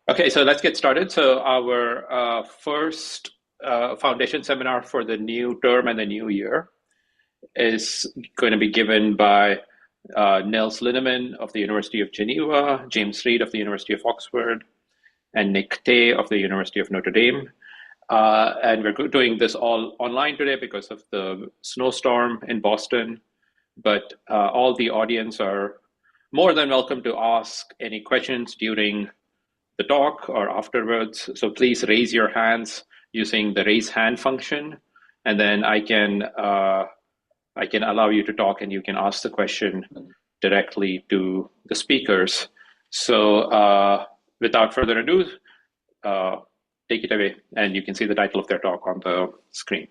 Okay, so let's get started. So our first foundation seminar for the new term and the new year is going to be given by Niels Linneman of the University of Geneva, James Reed of the University of Oxford, and Nick Tay of the University of Notre Dame. And we're doing this all online today because of the snowstorm in Boston. But all the audience are more than welcome to ask any questions during the talk or afterwards. So please raise your hands using the raise hand function, and then I can allow you to talk, and you can ask the question directly to the speakers. So without further ado, uh, take it away, and you can see the title of their talk on the screen.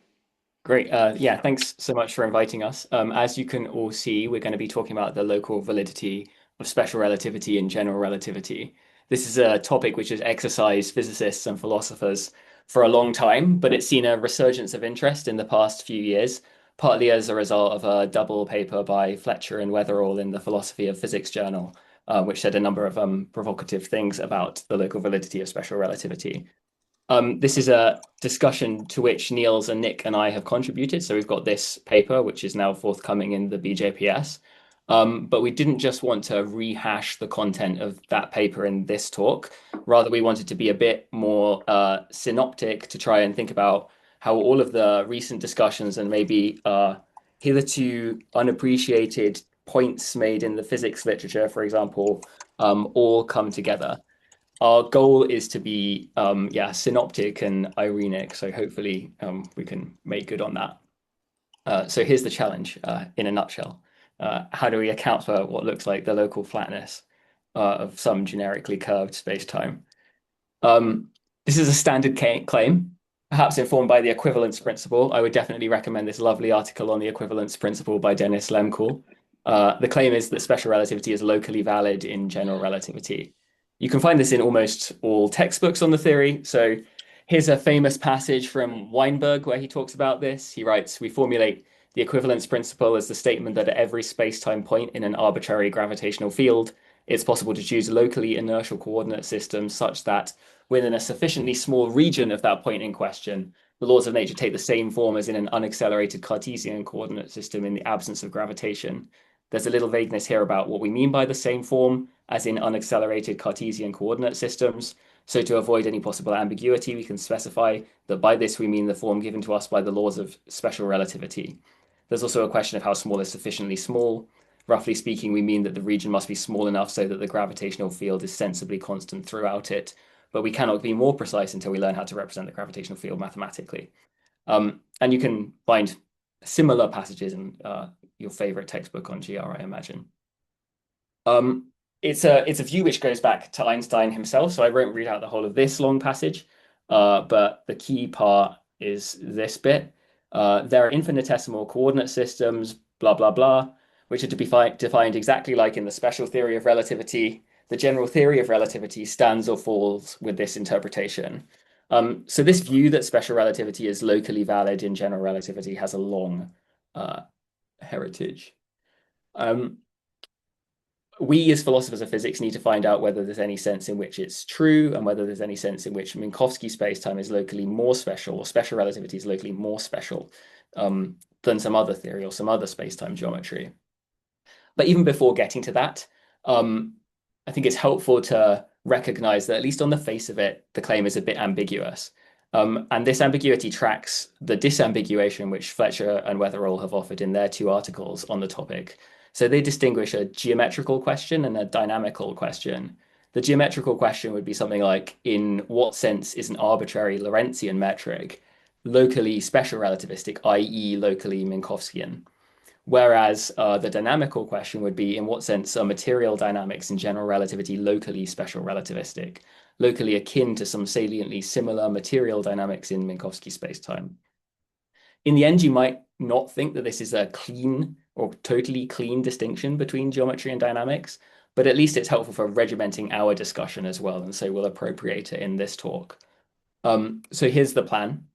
Great. Yeah, thanks so much for inviting us. As you can all see, we're going to be talking about the local validity of special relativity and general relativity. This is a topic which has exercised physicists and philosophers for a long time, but it's seen a resurgence of interest in the past few years, partly as a result of a double paper by Fletcher and Weatherall in the Philosophy of Physics journal, which said a number of provocative things about the local validity of special relativity. This is a discussion to which Niels and Nick and I have contributed. So we've got this paper, which is now forthcoming in the BJPS. But we didn't just want to rehash the content of that paper in this talk. Rather, we wanted to be a bit more synoptic to try and think about how all of the recent discussions and maybe hitherto unappreciated points made in the physics literature, for example, all come together. Our goal is to be synoptic and irenic, so hopefully we can make good on that. So here's the challenge in a nutshell. How do we account for what looks like the local flatness of some generically curved space-time? This is a standard claim, perhaps informed by the equivalence principle. I would definitely recommend this lovely article on the equivalence principle by Dennis Lemkuhl. The claim is that special relativity is locally valid in general relativity. You can find this in almost all textbooks on the theory. So here's a famous passage from Weinberg where he talks about this. He writes, "We formulate the equivalence principle as the statement that at every space-time point in an arbitrary gravitational field, it's possible to choose locally inertial coordinate systems such that within a sufficiently small region of that point in question, the laws of nature take the same form as in an unaccelerated Cartesian coordinate system in the absence of gravitation." There's a little vagueness here about what we mean by the same form as in unaccelerated Cartesian coordinate systems. So to avoid any possible ambiguity, we can specify that by this we mean the form given to us by the laws of special relativity. There's also a question of how small is sufficiently small. Roughly speaking, we mean that the region must be small enough so that the gravitational field is sensibly constant throughout it, but we cannot be more precise until we learn how to represent the gravitational field mathematically. And you can find similar passages in your favorite textbook on GR, I imagine. It's a view which goes back to Einstein himself, so I won't read out the whole of this long passage, but the key part is this bit. There are infinitesimal coordinate systems, blah, blah, blah, which are to be defined exactly like in the special theory of relativity. The general theory of relativity stands or falls with this interpretation. So this view that special relativity is locally valid in general relativity has a long heritage. We as philosophers of physics need to find out whether there's any sense in which it's true and whether there's any sense in which Minkowski spacetime is locally more special or special relativity is locally more special than some other theory or some other spacetime geometry. But even before getting to that, I think it's helpful to recognize that at least on the face of it, the claim is a bit ambiguous. And this ambiguity tracks the disambiguation which Fletcher and Weatherall have offered in their two articles on the topic. So they distinguish a geometrical question and a dynamical question. The geometrical question would be something like, in what sense is an arbitrary Lorentzian metric locally special relativistic, i.e. locally Minkowskian? Whereas the dynamical question would be, in what sense are material dynamics in general relativity locally special relativistic, locally akin to some saliently similar material dynamics in Minkowski spacetime? In the end, you might not think that this is a clean or totally clean distinction between geometry and dynamics, but at least it's helpful for regimenting our discussion as well, and so we'll appropriate it in this talk. So here's the plan.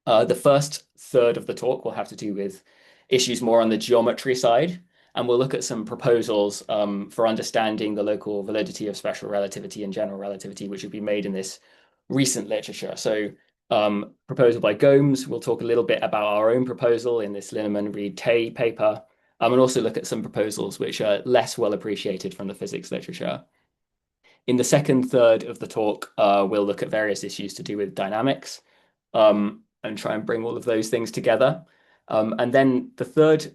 The first third of the talk will have to do with issues more on the geometry side, and we'll look at some proposals for understanding the local validity of special relativity and general relativity, which have been made in this recent literature. So proposal by Gomes, we'll talk a little bit about our own proposal in this Linneman-Reed-Tay paper, and also look at some proposals which are less well appreciated from the physics literature. In the second third of the talk, we'll look at various issues to do with dynamics and try and bring all of those things together. And then the third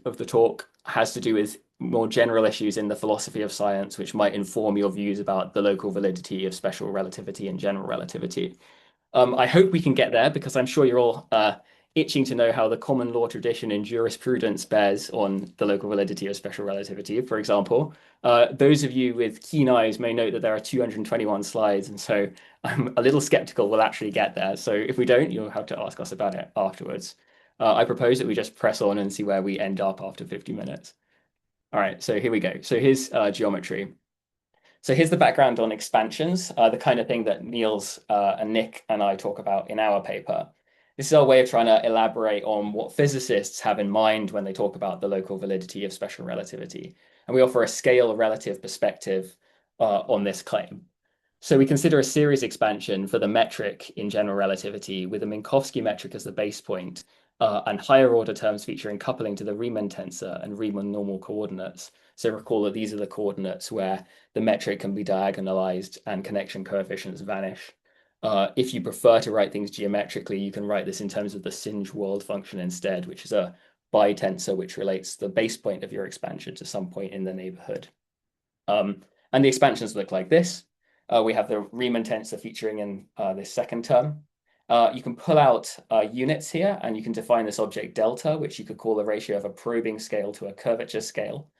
of the talk has to do with more general issues in the philosophy of science, which might inform your views about the local validity of special relativity and general relativity. I hope we can get there because I'm sure you're all itching to know how the common law tradition in jurisprudence bears on the local validity of special relativity. For example, those of you with keen eyes may note that there are 221 slides, and so I'm a little skeptical we'll actually get there. So if we don't, you'll have to ask us about it afterwards. I propose that we just press on and see where we end up after 50 minutes. All right, so here we go. So here's geometry. So here's the background on expansions, the kind of thing that Niels and Nick and I talk about in our paper. This is our way of trying to elaborate on what physicists have in mind when they talk about the local validity of special relativity. And we offer a scale relative perspective on this claim. So we consider a series expansion for the metric in general relativity with a Minkowski metric as the base point and higher order terms featuring coupling to the Riemann tensor and Riemann normal coordinates. So recall that these are the coordinates where the metric can be diagonalized and connection coefficients vanish. If you prefer to write things geometrically, you can write this in terms of the Singe world function instead, which is a bitensor which relates the base point of your expansion to some point in the neighborhood. And the expansions look like this. We have the Riemann tensor featuring in this second term. You can pull out units here, and you can define this object delta, which you could call the ratio of a probing scale to a curvature scale.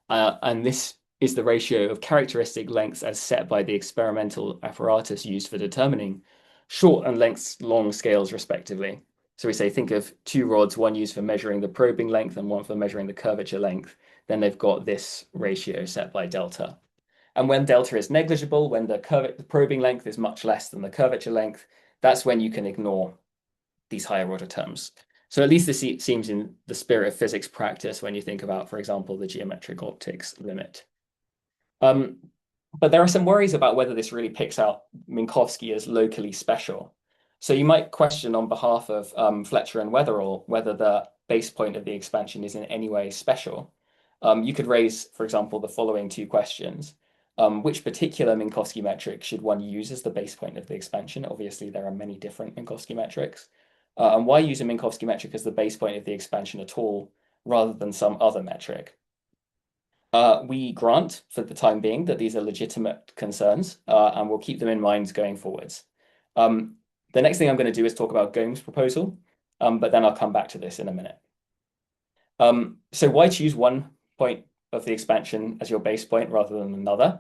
And this is the ratio of characteristic lengths as set by the experimental apparatus used for determining short and long scales, respectively. So we say, think of two rods, one used for measuring the probing length and one for measuring the curvature length. Then they've got this ratio set by delta. And when delta is negligible, when the probing length is much less than the curvature length, that's when you can ignore these higher order terms. So at least this seems in the spirit of physics practice when you think about, for example, the geometric optics limit. But there are some worries about whether this really picks out Minkowski as locally special. So you might question on behalf of Fletcher and Weatherall whether the base point of the expansion is in any way special. You could raise, for example, the following two questions. Which particular Minkowski metric should one use as the base point of the expansion? Obviously, there are many different Minkowski metrics. And why use a Minkowski metric as the base point of the expansion at all, rather than some other metric? We grant, for the time being, that these are legitimate concerns, and we'll keep them in mind going forwards. The next thing I'm going to do is talk about Gomes' proposal, but then I'll come back to this in a minute. So why choose one point of the expansion as your base point rather than another?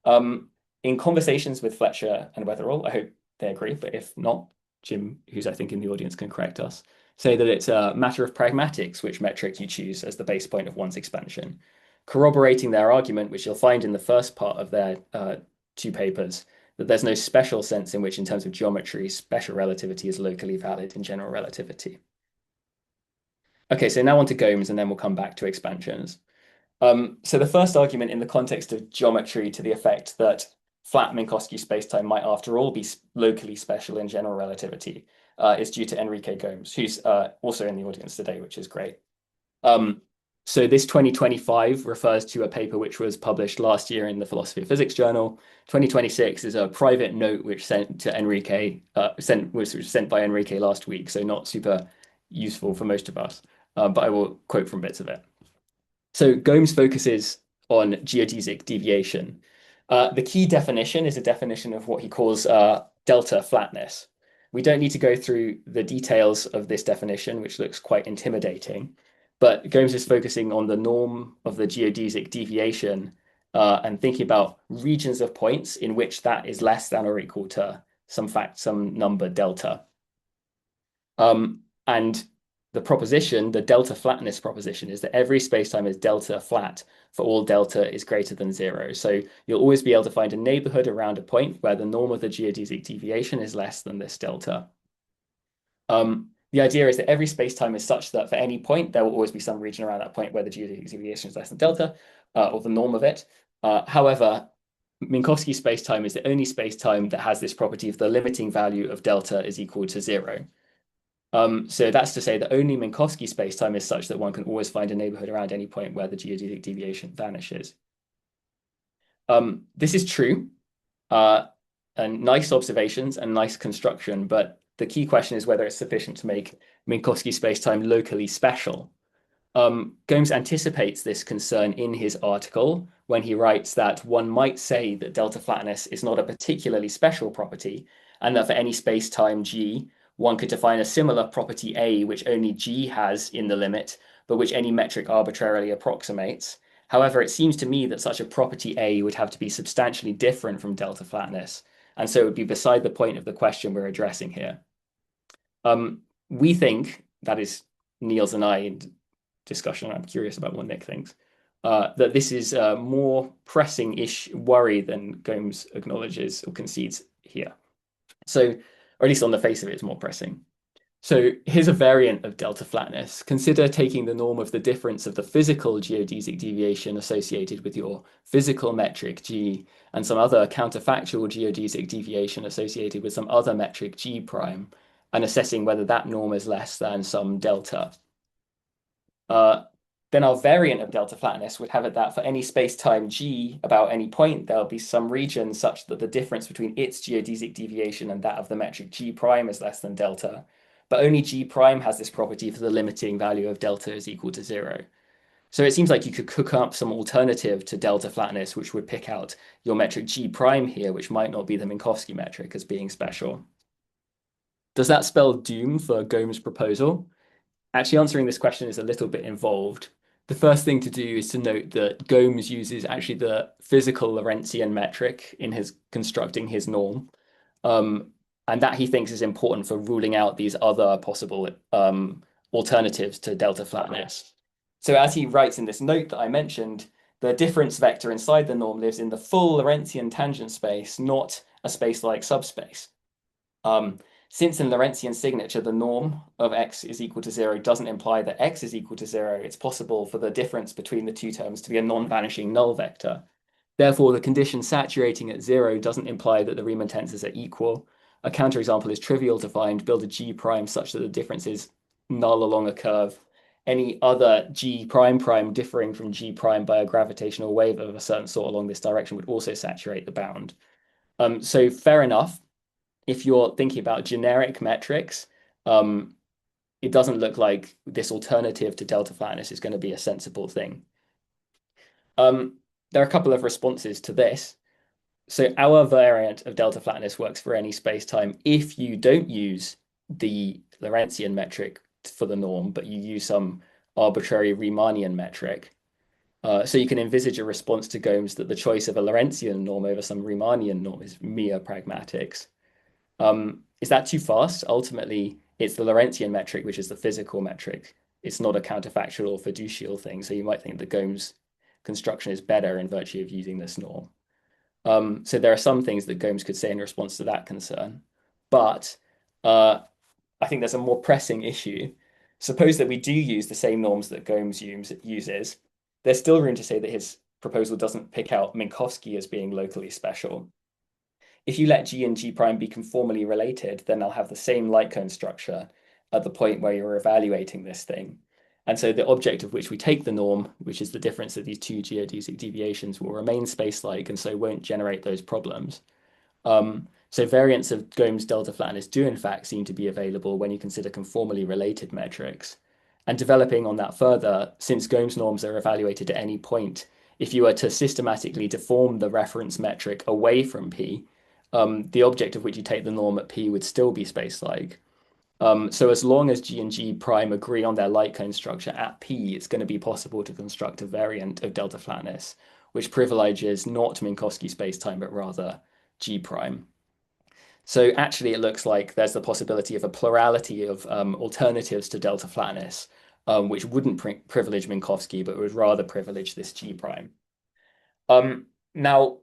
In conversations with Fletcher and Weatherall, I hope they agree, but if not, Jim, who's I think in the audience, can correct us, say that it's a matter of pragmatics which metric you choose as the base point of one's expansion, corroborating their argument, which you'll find in the first part of their two papers, that there's no special sense in which, in terms of geometry, special relativity is locally valid in general relativity. Okay, so now on to Gomes, and then we'll come back to expansions. So the first argument in the context of geometry to the effect that flat Minkowski spacetime might, after all, be locally special in general relativity is due to Enrique Gomes, who's also in the audience today, which is great. So this 2025 refers to a paper which was published last year in the Philosophy of Physics journal. 2026 is a private note which sent to Enrique, was sent by Enrique last week, so not super useful for most of us, but I will quote from bits of it. So Gomes focuses on geodesic deviation. The key definition is a definition of what he calls delta flatness. We don't need to go through the details of this definition, which looks quite intimidating, but Gomes is focusing on the norm of the geodesic deviation and thinking about regions of points in which that is less than or equal to some number delta. And the proposition, the delta flatness proposition, is that every spacetime is delta flat for all delta is greater than 0. So you'll always be able to find a neighborhood around a point where the norm of the geodesic deviation is less than this delta. The idea is that every space-time is such that for any point, there will always be some region around that point where the geodesic deviation is less than delta, or the norm of it. However, Minkowski space-time is the only space-time that has this property of the limiting value of delta is equal to zero. So that's to say that only Minkowski space-time is such that one can always find a neighborhood around any point where the geodesic deviation vanishes. This is true, and nice observations and nice construction, but the key question is whether it's sufficient to make Minkowski spacetime locally special. Gomes anticipates this concern in his article when he writes that one might say that delta flatness is not a particularly special property, and that for any spacetime G, one could define a similar property A which only G has in the limit, but which any metric arbitrarily approximates. However, it seems to me that such a property A would have to be substantially different from delta flatness, and so it would be beside the point of the question we're addressing here. We think, that is Niels and I in discussion, I'm curious about what Nick thinks, that this is a more pressing-ish worry than Gomes acknowledges or concedes here. So, or at least on the face of it, it's more pressing. So here's a variant of delta flatness. Consider taking the norm of the difference of the physical geodesic deviation associated with your physical metric G and some other counterfactual geodesic deviation associated with some other metric G prime, and assessing whether that norm is less than some delta. Then our variant of delta flatness would have it that for any space-time G about any point, there'll be some region such that the difference between its geodesic deviation and that of the metric G prime is less than delta. But only G prime has this property for the limiting value of delta is equal to zero. So it seems like you could cook up some alternative to delta flatness, which would pick out your metric G prime here, which might not be the Minkowski metric as being special. Does that spell doom for Gomes' proposal? Actually, answering this question is a little bit involved. The first thing to do is to note that Gomes uses actually the physical Lorentzian metric in his constructing his norm, and that he thinks is important for ruling out these other possible alternatives to delta flatness. So as he writes in this note that I mentioned, the difference vector inside the norm lives in the full Lorentzian tangent space, not a space-like subspace. Since in Lorentzian signature, the norm of x is equal to zero doesn't imply that x is equal to zero, it's possible for the difference between the two terms to be a non-vanishing null vector. Therefore, the condition saturating at zero doesn't imply that the Riemann tensors are equal. A counterexample is trivial to find. Build a G prime such that the difference is null along a curve. Any other G prime prime differing from G prime by a gravitational wave of a certain sort along this direction would also saturate the bound. So fair enough. If you're thinking about generic metrics, it doesn't look like this alternative to delta flatness is going to be a sensible thing. There are a couple of responses to this. So our variant of delta flatness works for any space-time if you don't use the Lorentzian metric for the norm, but you use some arbitrary Riemannian metric. So you can envisage a response to Gomes that the choice of a Lorentzian norm over some Riemannian norm is mere pragmatics. Is that too fast? Ultimately, it's the Lorentzian metric, which is the physical metric. It's not a counterfactual or fiducial thing. So you might think that Gomes' construction is better in virtue of using this norm. So there are some things that Gomes could say in response to that concern. But I think there's a more pressing issue. Suppose that we do use the same norms that Gomes uses. There's still room to say that his proposal doesn't pick out Minkowski as being locally special. If you let G and G prime be conformally related, then they'll have the same light cone structure at the point where you're evaluating this thing. And so the object of which we take the norm, which is the difference of these two geodesic deviations, will remain space-like and so won't generate those problems. So variants of Gomes delta flatness do in fact seem to be available when you consider conformally related metrics. And developing on that further, since Gomes norms are evaluated at any point, if you were to systematically deform the reference metric away from P, the object of which you take the norm at P would still be space-like. So as long as G and G prime agree on their light cone structure at P, it's going to be possible to construct a variant of delta flatness, which privileges not Minkowski spacetime, but rather G prime. So actually, it looks like there's the possibility of a plurality of alternatives to delta flatness, which wouldn't privilege Minkowski, but would rather privilege this G prime. Now,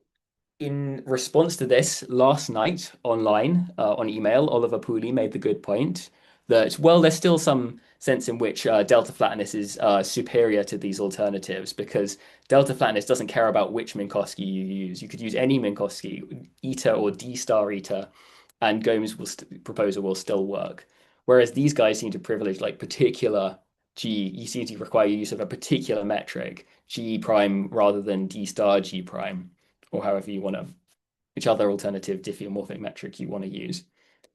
in response to this, last night online on email, Oliver Pooley made the good point that, well, there's still some sense in which delta flatness is superior to these alternatives because delta flatness doesn't care about which Minkowski you use. You could use any Minkowski, eta or d star eta, and Gomes' proposal will still work. Whereas these guys seem to privilege like particular G, you seem to require use of a particular metric, G prime rather than d star G prime, or however you want to, which other alternative diffeomorphic metric you want to use.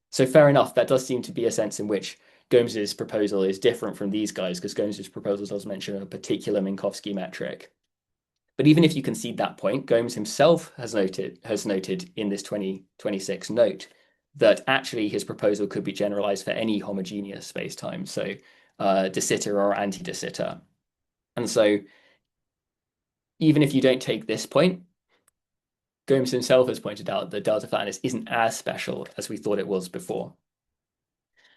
So fair enough, that does seem to be a sense in which Gomes's proposal is different from these guys because Gomes's proposal does mention a particular Minkowski metric. But even if you concede that point, Gomes himself has noted in this 2026 note that actually his proposal could be generalized for any homogeneous spacetime, so de Sitter or anti-de Sitter. And so even if you don't take this point, Gomes himself has pointed out that delta flatness isn't as special as we thought it was before.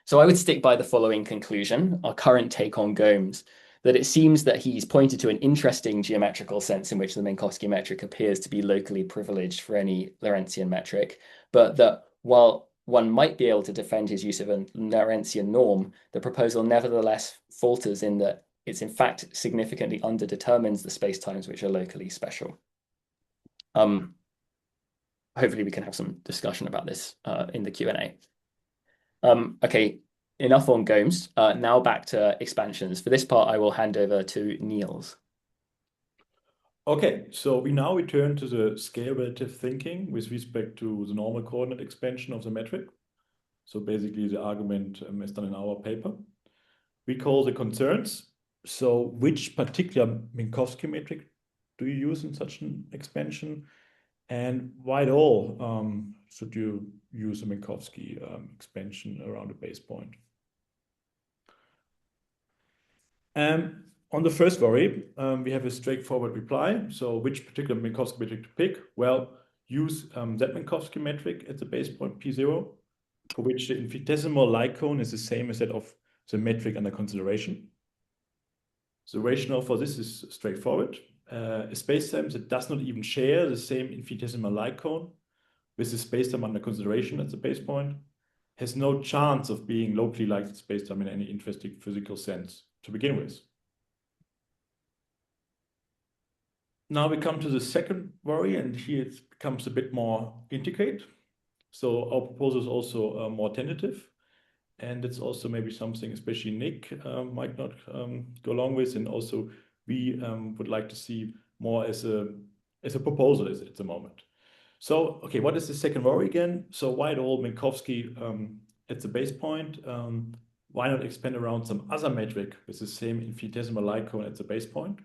So I would stick by the following conclusion, our current take on Gomes, that it seems that he's pointed to an interesting geometrical sense in which the Minkowski metric appears to be locally privileged for any Lorentzian metric, but that while one might be able to defend his use of a Lorentzian norm, the proposal nevertheless falters in that it's in fact significantly underdetermines the spacetimes which are locally special. Hopefully we can have some discussion about this in the Q&A. Okay, enough on Gomes. Now back to expansions. For this part, I will hand over to Niels. Okay, so we now return to the scale relative thinking with respect to the normal coordinate expansion of the metric. So basically the argument is done in our paper. We call the concerns. So which particular Minkowski metric do you use in such an expansion? And why at all should you use a Minkowski expansion around a base point? On the first worry, we have a straightforward reply. So which particular Minkowski metric to pick? Well, use that Minkowski metric at the base point P0, for which the infinitesimal Lie cone is the same as that of the metric under consideration. The rationale for this is straightforward. A spacetime that does not even share the same infinitesimal Lie cone with the spacetime under consideration at the base point has no chance of being locally like the spacetime in any interesting physical sense to begin with. Now we come to the second worry, and here it becomes a bit more intricate. So our proposal is also more tentative, and it's also maybe something especially Nick might not go along with, and also we would like to see more as a proposal at the moment. So, okay, what is the second worry again? So why at all Minkowski at the base point? Why not expand around some other metric with the same infinitesimal Lie cone at the base point?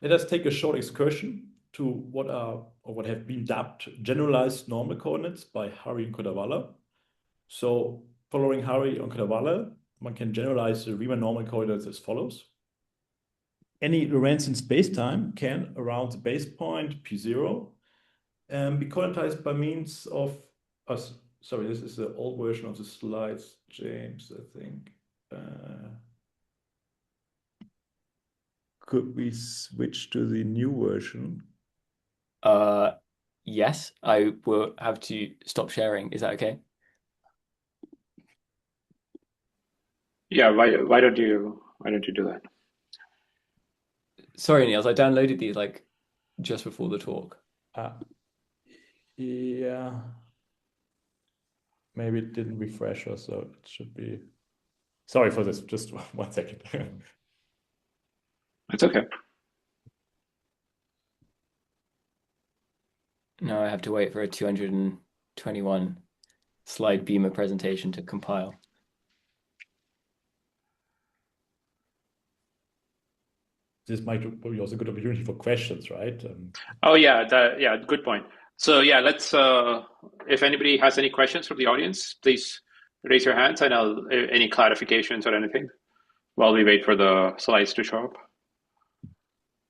Let us take a short excursion to what have been dubbed generalized normal coordinates by Hari and Kodawala. So following Hari and Kodawala, one can generalize the Riemann normal coordinates as follows. Any Lorentzian spacetime can, around the base point P0, be coordinatized by means of sorry, this is the old version of the slides, James, I think. Could we switch to the new version? Yes, I will have to stop sharing. Is that okay? Yeah, why don't you do that? Sorry, Niels, I downloaded these like just before the talk. Yeah. Maybe it didn't refresh us, so it should be. Sorry for this, just 1 second. It's okay. Now I have to wait for a 221 slide Beamer presentation to compile. This might be also a good opportunity for questions, right? Oh yeah, good point. So yeah, let's. If anybody has any questions from the audience, please raise your hands, and any clarifications or anything while we wait for the slides to show up.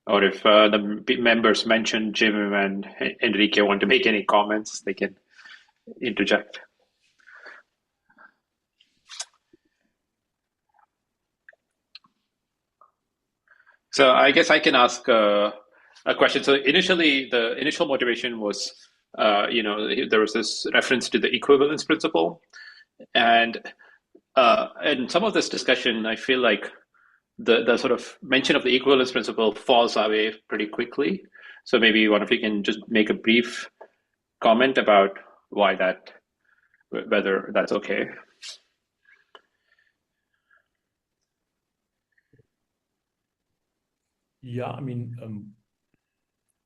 Or if the members mentioned Jim and Enrique want to make any comments, they can interject. So I guess I can ask a question. So initially, the initial motivation was, there was this reference to the equivalence principle, And in some of this discussion, I feel like the sort of mention of the equivalence principle falls away pretty quickly. So maybe one of you can just make a brief comment about why that, whether that's okay. Yeah, I mean,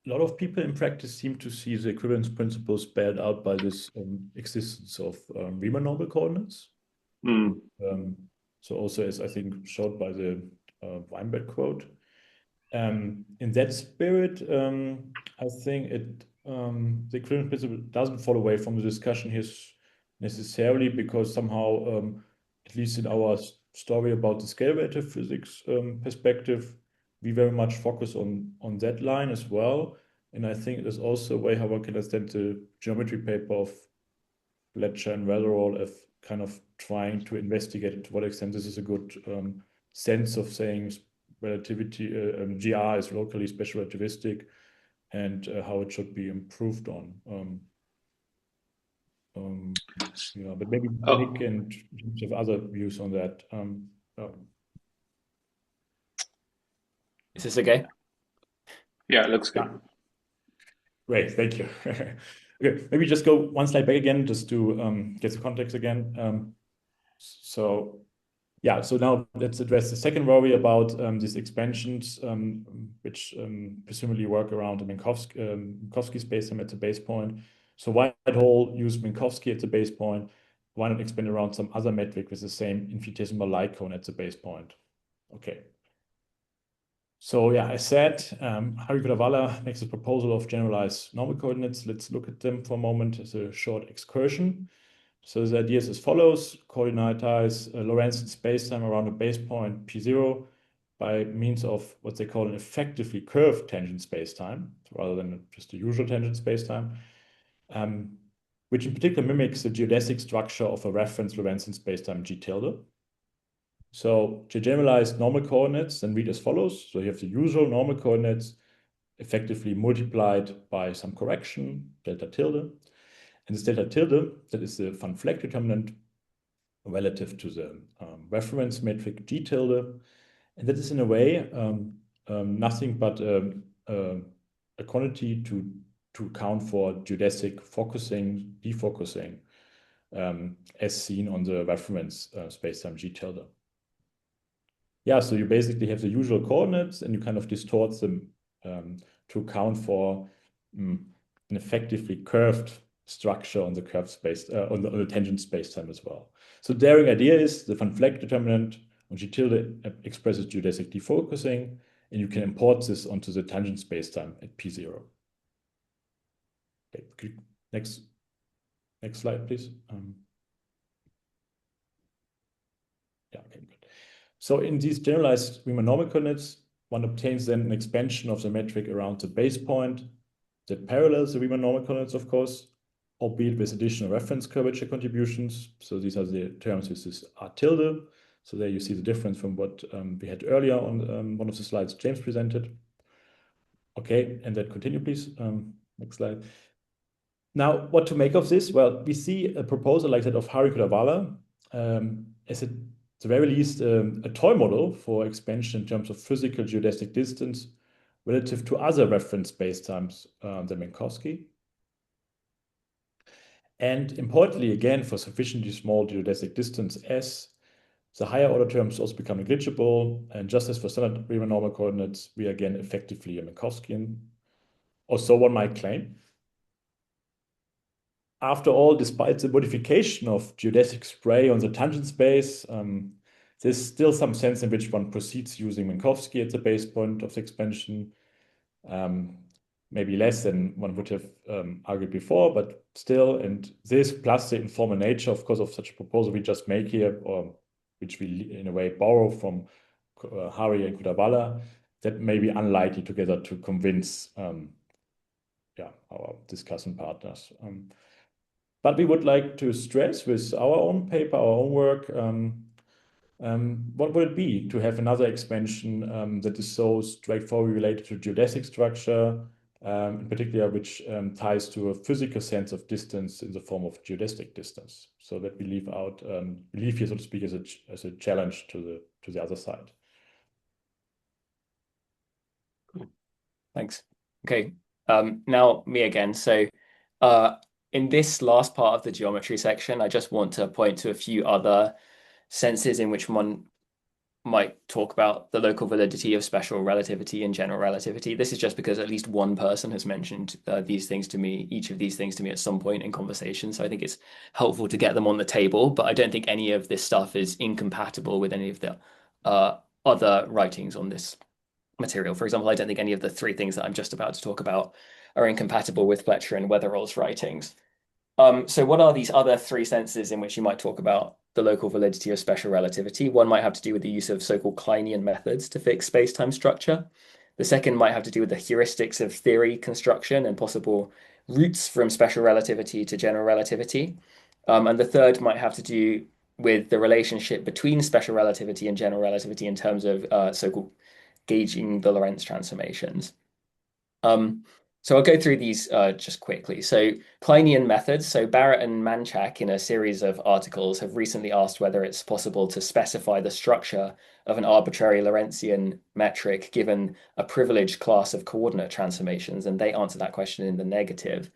a lot of people in practice seem to see the equivalence principle spelled out by this existence of Riemann normal coordinates. Mm. So also, as I think showed by the Weinberg quote. In that spirit, I think the equivalence principle doesn't fall away from the discussion here necessarily, because somehow, at least in our story about the scale relative physics perspective, we very much focus on that line as well. And I think there's also a way how one can understand the geometry paper of Fletcher and Weatherall of kind of trying to investigate to what extent this is a good sense of saying relativity, GR is locally special relativistic, and how it should be improved on. Yeah, but maybe Nick and James have other views on that. Is this okay? Yeah, it looks good. Yeah. Great, thank you. Okay, maybe just go one slide back again, just to get the context again. So yeah, so now let's address the second worry about these expansions, which presumably work around the Minkowski spacetime at the base point. So why at all use Minkowski at the base point? Why not expand around some other metric with the same infinitesimal light cone at the base point? Okay. So yeah, I said Hari Kudawala makes a proposal of generalized normal coordinates. Let's look at them for a moment as a short excursion. So the idea is as follows: coordinatize a Lorentzian spacetime around a base point P0 by means of what they call an effectively curved tangent spacetime, rather than just a usual tangent spacetime, which in particular mimics the geodesic structure of a reference Lorentzian spacetime G tilde. So to generalize normal coordinates, then read as follows. So you have the usual normal coordinates effectively multiplied by some correction, delta tilde. And this delta tilde, that is the van Vleck determinant relative to the reference metric G tilde. And that is in a way nothing but a quantity to account for geodesic focusing, defocusing, as seen on the reference spacetime G tilde. Yeah, so you basically have the usual coordinates and you kind of distort them to account for an effectively curved structure on the curved space, on the tangent spacetime as well. So the daring idea is the van Vleck determinant on G tilde expresses geodesic defocusing, and you can import this onto the tangent spacetime at P0. Okay, next slide, please. Yeah, okay, good. So in these generalized Riemann normal coordinates, one obtains then an expansion of the metric around the base point that parallels the Riemann normal coordinates, of course, albeit with additional reference curvature contributions. So these are the terms with this R tilde. So there you see the difference from what we had earlier on one of the slides James presented. Okay, and then continue, please. Next slide. Now, what to make of this? Well, we see a proposal like that of Hari Kudawala as at the very least a toy model for expansion in terms of physical geodesic distance relative to other reference spacetimes than Minkowski. And importantly, again, for sufficiently small geodesic distance S, the higher order terms also become negligible. And just as for standard Riemann normal coordinates, we are again effectively a Minkowskian, or so one might claim. After all, despite the modification of geodesic spray on the tangent space, there's still some sense in which one proceeds using Minkowski at the base point of the expansion. Maybe less than one would have argued before, but still, and this plus the informal nature, of course, of such a proposal we just make here, or which we in a way borrow from Hari and Kudawala, that may be unlikely together to convince our discussant partners. But we would like to stress with our own paper, our own work, what would it be to have another expansion that is so straightforwardly related to geodesic structure, in particular, which ties to a physical sense of distance in the form of geodesic distance. So that we leave here, so to speak, as a challenge to the other side. Thanks. Okay. Now me again. So in this last part of the geometry section, I just want to point to a few other senses in which one might talk about the local validity of special relativity and general relativity. This is just because at least one person has mentioned these things to me, each of these things to me at some point in conversation. So I think it's helpful to get them on the table, but I don't think any of this stuff is incompatible with any of the other writings on this material. For example, I don't think any of the three things that I'm just about to talk about are incompatible with Fletcher and Weatherall's writings. So what are these other three senses in which you might talk about the local validity of special relativity? One might have to do with the use of so-called Kleinian methods to fix space-time structure. The second might have to do with the heuristics of theory construction and possible routes from special relativity to general relativity. And the third might have to do with the relationship between special relativity and general relativity in terms of so-called gauging the Lorentz transformations. So I'll go through these just quickly. So Kleinian methods. So Barrett and Manchak in a series of articles have recently asked whether it's possible to specify the structure of an arbitrary Lorentzian metric given a privileged class of coordinate transformations, and they answer that question in the negative.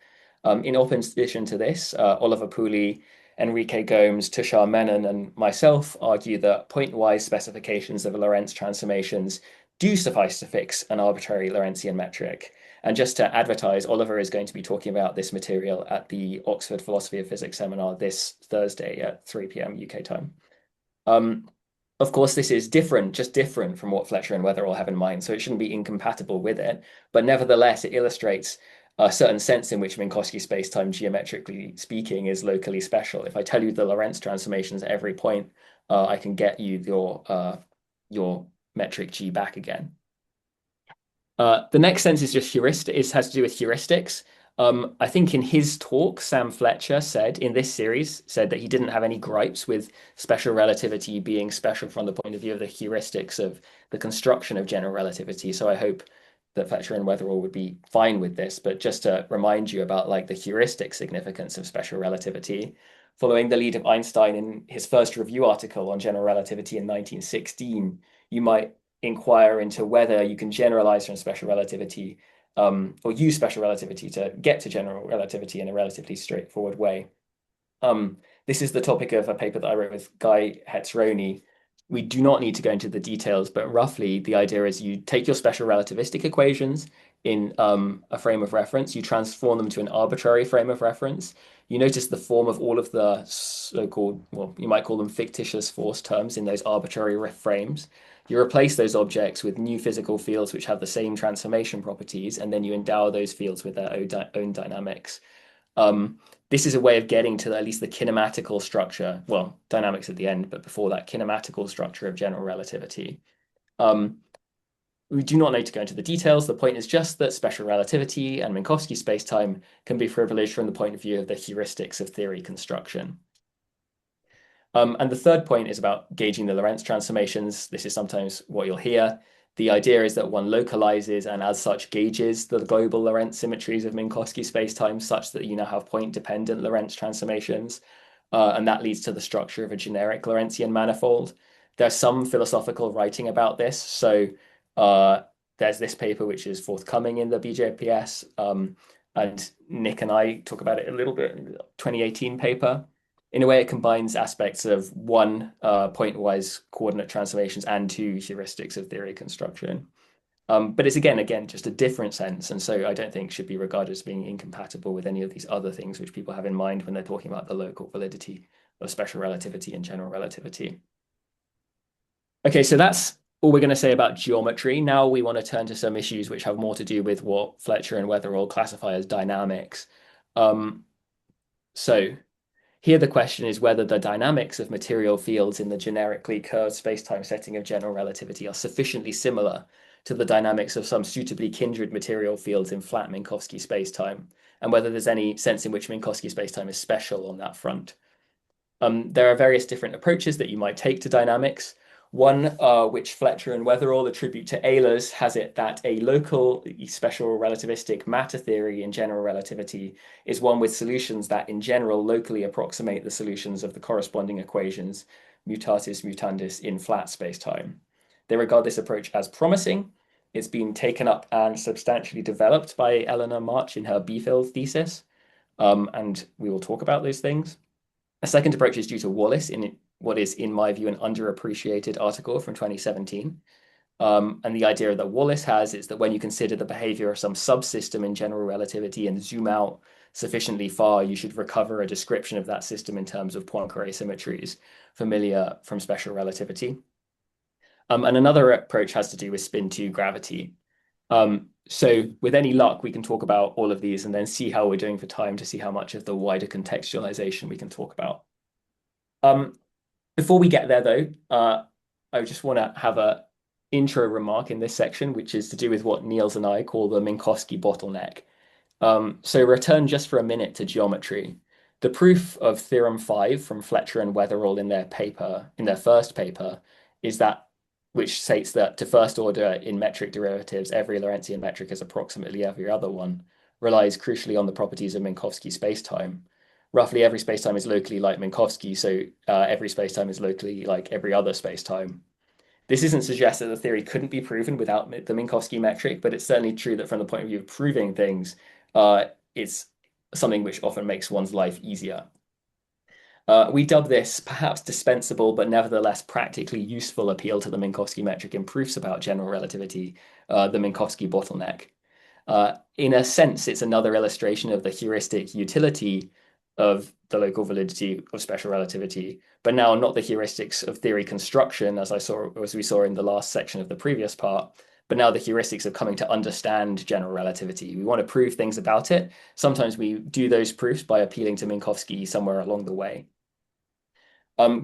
In opposition to this, Oliver Pooley, Enrique Gomes, Tushar Menon, and myself argue that point-wise specifications of Lorentz transformations do suffice to fix an arbitrary Lorentzian metric. And just to advertise, Oliver is going to be talking about this material at the Oxford Philosophy of Physics seminar this Thursday at 3 p.m. UK time. Of course, this is just different from what Fletcher and Weatherall have in mind, so it shouldn't be incompatible with it. But nevertheless, it illustrates a certain sense in which Minkowski spacetime, geometrically speaking, is locally special. If I tell you the Lorentz transformations at every point, I can get you your metric G back again. The next sense is just heuristic. It has to do with heuristics. I think in his talk, Sam Fletcher said in this series, said that he didn't have any gripes with special relativity being special from the point of view of the heuristics of the construction of general relativity. So I hope that Fletcher and Weatherall would be fine with this. But just to remind you about like the heuristic significance of special relativity, following the lead of Einstein in his first review article on general relativity in 1916, you might inquire into whether you can generalize from special relativity or use special relativity to get to general relativity in a relatively straightforward way. This is the topic of a paper that I wrote with Guy Hetzroni. We do not need to go into the details, but roughly the idea is you take your special relativistic equations in a frame of reference, you transform them to an arbitrary frame of reference. You notice the form of all of the so-called, well, you might call them fictitious force terms in those arbitrary frames. You replace those objects with new physical fields which have the same transformation properties, and then you endow those fields with their own dynamics. This is a way of getting to at least the kinematical structure, well, dynamics at the end, but before that, kinematical structure of general relativity. We do not need to go into the details. The point is just that special relativity and Minkowski spacetime can be privileged from the point of view of the heuristics of theory construction. And the third point is about gauging the Lorentz transformations. This is sometimes what you'll hear. The idea is that one localizes and as such gauges the global Lorentz symmetries of Minkowski spacetime such that you now have point-dependent Lorentz transformations. And that leads to the structure of a generic Lorentzian manifold. There's some philosophical writing about this. So there's this paper which is forthcoming in the BJPS. And Nick and I talk about it a little bit in the 2018 paper. In a way, it combines aspects of one point-wise coordinate transformations and two heuristics of theory construction. But it's again, just a different sense. And so I don't think should be regarded as being incompatible with any of these other things which people have in mind when they're talking about the local validity of special relativity and general relativity. Okay, so that's all we're going to say about geometry. Now we want to turn to some issues which have more to do with what Fletcher and Weatherall classify as dynamics. So here the question is whether the dynamics of material fields in the generically curved spacetime setting of general relativity are sufficiently similar to the dynamics of some suitably kindred material fields in flat Minkowski spacetime, and whether there's any sense in which Minkowski spacetime is special on that front. There are various different approaches that you might take to dynamics. One, which Fletcher and Weatherall attribute to Ehlers, has it that a local special relativistic matter theory in general relativity is one with solutions that in general locally approximate the solutions of the corresponding equations mutatis mutandis in flat spacetime. They regard this approach as promising. It's been taken up and substantially developed by Eleanor March in her B-Phil thesis, and we will talk about those things. A second approach is due to Wallace in what is, in my view, an underappreciated article from 2017. And the idea that Wallace has is that when you consider the behavior of some subsystem in general relativity and zoom out sufficiently far, you should recover a description of that system in terms of Poincare symmetries familiar from special relativity. And another approach has to do with spin 2 gravity. So with any luck, we can talk about all of these and then see how we're doing for time to see how much of the wider contextualization we can talk about. Before we get there, though, I just want to have an intro remark in this section, which is to do with what Niels and I call the Minkowski bottleneck. So return just for a minute to geometry. The proof of theorem 5 from Fletcher and Weatherall in their first paper, is that which states that to first order in metric derivatives, every Lorentzian metric is approximately every other one, relies crucially on the properties of Minkowski spacetime. Roughly every spacetime is locally like Minkowski, so every spacetime is locally like every other spacetime. This isn't suggest that the theory couldn't be proven without the Minkowski metric, but it's certainly true that from the point of view of proving things, it's something which often makes one's life easier. We dub this perhaps dispensable, but nevertheless practically useful appeal to the Minkowski metric in proofs about general relativity, the Minkowski bottleneck. In a sense, it's another illustration of the heuristic utility of the local validity of special relativity, but now not the heuristics of theory construction, as we saw in the last section of the previous part, but now the heuristics of coming to understand general relativity. We want to prove things about it. Sometimes we do those proofs by appealing to Minkowski somewhere along the way.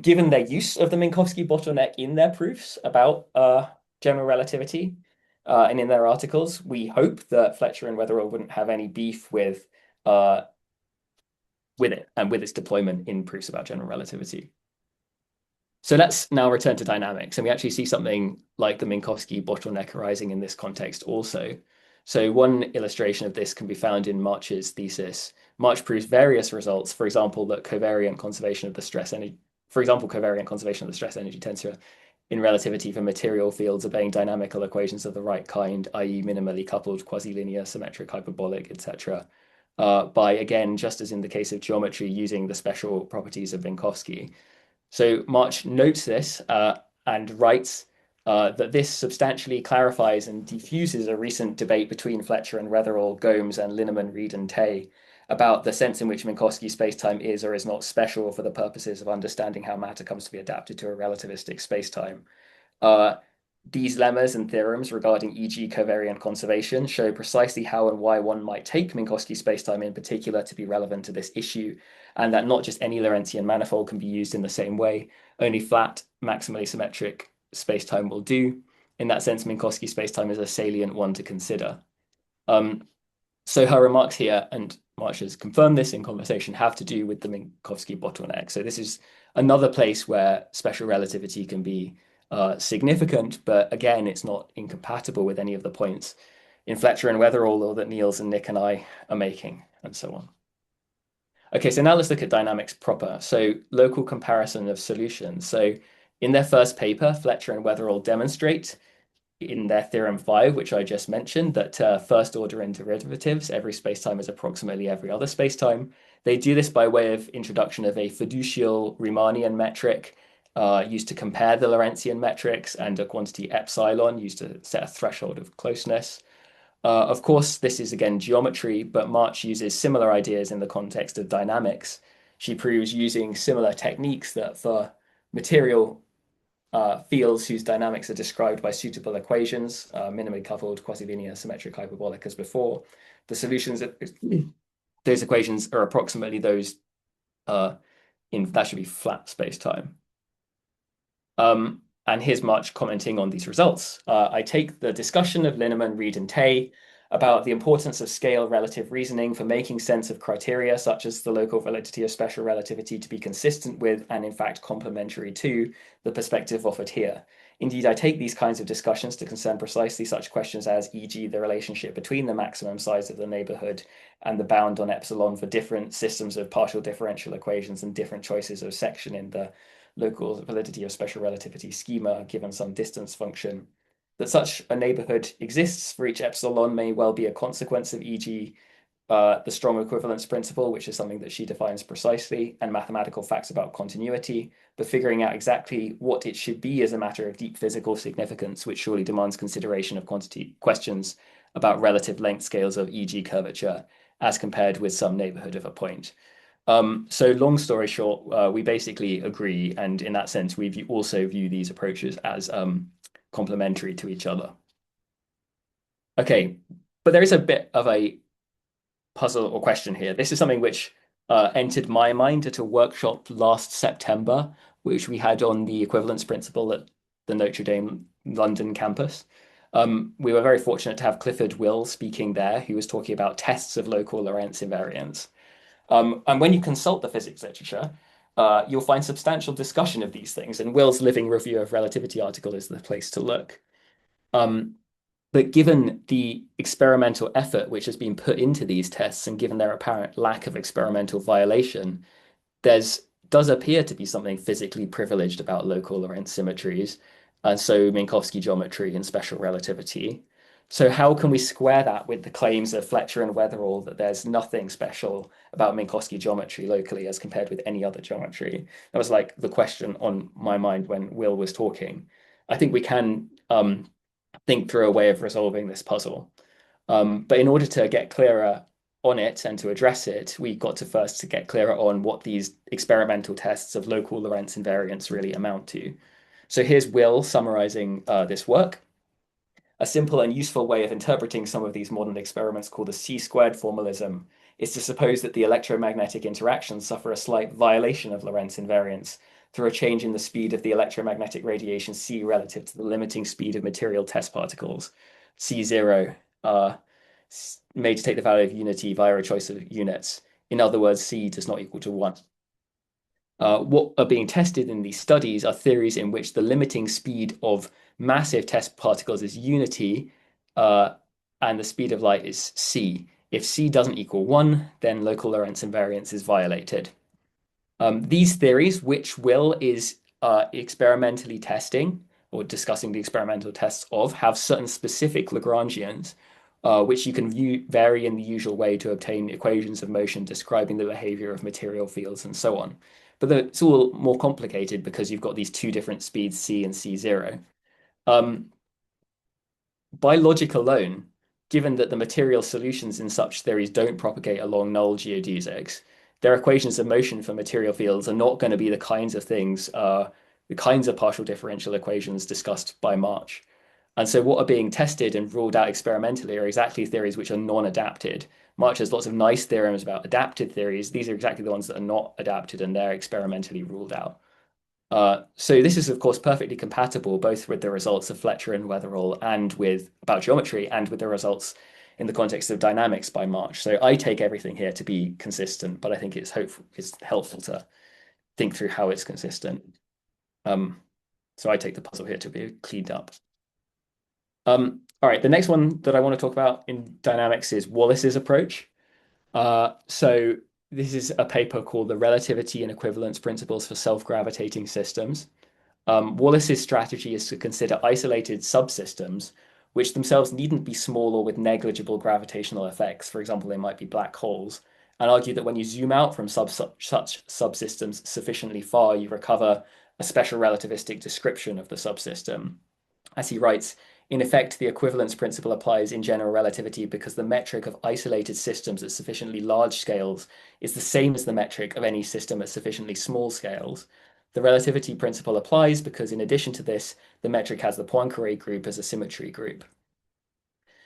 Given their use of the Minkowski bottleneck in their proofs about general relativity and in their articles, we hope that Fletcher and Weatherall wouldn't have any beef with it and with its deployment in proofs about general relativity. So let's now return to dynamics, and we actually see something like the Minkowski bottleneck arising in this context also. So one illustration of this can be found in March's thesis. March proves various results, for example, that covariant conservation of the stress energy tensor in relativity for material fields obeying dynamical equations of the right kind, i.e. minimally coupled, quasi-linear, symmetric, hyperbolic, etc. By, again, just as in the case of geometry, using the special properties of Minkowski. So March notes this and writes that this substantially clarifies and diffuses a recent debate between Fletcher and Weatherall, Gomes, and Linneman, Reed, and Tay about the sense in which Minkowski spacetime is or is not special for the purposes of understanding how matter comes to be adapted to a relativistic spacetime. These lemmas and theorems regarding e.g. covariant conservation show precisely how and why one might take Minkowski spacetime in particular to be relevant to this issue, and that not just any Lorentzian manifold can be used in the same way. Only flat, maximally symmetric spacetime will do. In that sense, Minkowski spacetime is a salient one to consider. So her remarks here, and March has confirmed this in conversation, have to do with the Minkowski bottleneck. So this is another place where special relativity can be significant, but again, it's not incompatible with any of the points in Fletcher and Weatherall or that Niels and Nick and I are making, and so on. Okay, so now let's look at dynamics proper. So local comparison of solutions. So in their first paper, Fletcher and Weatherall demonstrate in their theorem 5, which I just mentioned, that first order in derivatives, every spacetime is approximately every other spacetime. They do this by way of introduction of a fiducial Riemannian metric used to compare the Lorentzian metrics, and a quantity epsilon used to set a threshold of closeness. Of course, this is again geometry, but March uses similar ideas in the context of dynamics. She proves using similar techniques that for material fields whose dynamics are described by suitable equations, minimally coupled, quasi-linear, symmetric, hyperbolic as before, the solutions of those equations are approximately those that should be flat spacetime. And here's March commenting on these results. I take the discussion of Linneman, Reed, and Tay about the importance of scale relative reasoning for making sense of criteria such as the local validity of special relativity to be consistent with and in fact complementary to the perspective offered here. Indeed, I take these kinds of discussions to concern precisely such questions as, e.g., the relationship between the maximum size of the neighborhood and the bound on epsilon for different systems of partial differential equations and different choices of section in the local validity of special relativity schema given some distance function. That such a neighborhood exists for each epsilon may well be a consequence of, e.g., the strong equivalence principle, which is something that she defines precisely, and mathematical facts about continuity, but figuring out exactly what it should be is a matter of deep physical significance, which surely demands consideration of quantity questions about relative length scales of, e.g., curvature, as compared with some neighborhood of a point. So long story short, we basically agree, and in that sense, we also view these approaches as complementary to each other. Okay, but there is a bit of a puzzle or question here. This is something which entered my mind at a workshop last September, which we had on the equivalence principle at the Notre Dame London campus. We were very fortunate to have Clifford Will speaking there, who was talking about tests of local Lorentz invariance. And when you consult the physics literature, you'll find substantial discussion of these things, and Will's Living Review of Relativity article is the place to look. But given the experimental effort which has been put into these tests and given their apparent lack of experimental violation, does appear to be something physically privileged about local Lorentz symmetries, and so Minkowski geometry and special relativity. So how can we square that with the claims of Fletcher and Weatherall that there's nothing special about Minkowski geometry locally as compared with any other geometry? That was like the question on my mind when Will was talking. I think we can think through a way of resolving this puzzle. But in order to get clearer on it and to address it, we got to first to get clearer on what these experimental tests of local Lorentz invariance really amount to. So here's Will summarizing this work. A simple and useful way of interpreting some of these modern experiments called the C-squared formalism is to suppose that the electromagnetic interactions suffer a slight violation of Lorentz invariance through a change in the speed of the electromagnetic radiation C relative to the limiting speed of material test particles, C0, made to take the value of unity via a choice of units. In other words, C does not equal to 1. What are being tested in these studies are theories in which the limiting speed of massive test particles is unity, and the speed of light is c. If c doesn't equal 1, then local Lorentz invariance is violated. These theories, which Will is experimentally testing or discussing the experimental tests of, have certain specific Lagrangians, which you can vary in the usual way to obtain equations of motion describing the behavior of material fields and so on. But it's all more complicated because you've got these two different speeds, c and c0. By logic alone, given that the material solutions in such theories don't propagate along null geodesics, their equations of motion for material fields are not going to be the kinds of things, the kinds of partial differential equations discussed by March. And so what are being tested and ruled out experimentally are exactly theories which are non-adapted. March has lots of nice theorems about adapted theories. These are exactly the ones that are not adapted, and they're experimentally ruled out. So this is, of course, perfectly compatible both with the results of Fletcher and Weatherall and about geometry and with the results in the context of dynamics by March. So I take everything here to be consistent, but I think it's helpful to think through how it's consistent. So I take the puzzle here to be cleaned up. All right, the next one that I want to talk about in dynamics is Wallace's approach. So this is a paper called The Relativity and Equivalence Principles for Self-Gravitating Systems. Wallace's strategy is to consider isolated subsystems, which themselves needn't be small or with negligible gravitational effects. For example, they might be black holes, and argue that when you zoom out from such subsystems sufficiently far, you recover a special relativistic description of the subsystem. As he writes, in effect, the equivalence principle applies in general relativity because the metric of isolated systems at sufficiently large scales is the same as the metric of any system at sufficiently small scales. The relativity principle applies because, in addition to this, the metric has the Poincare group as a symmetry group.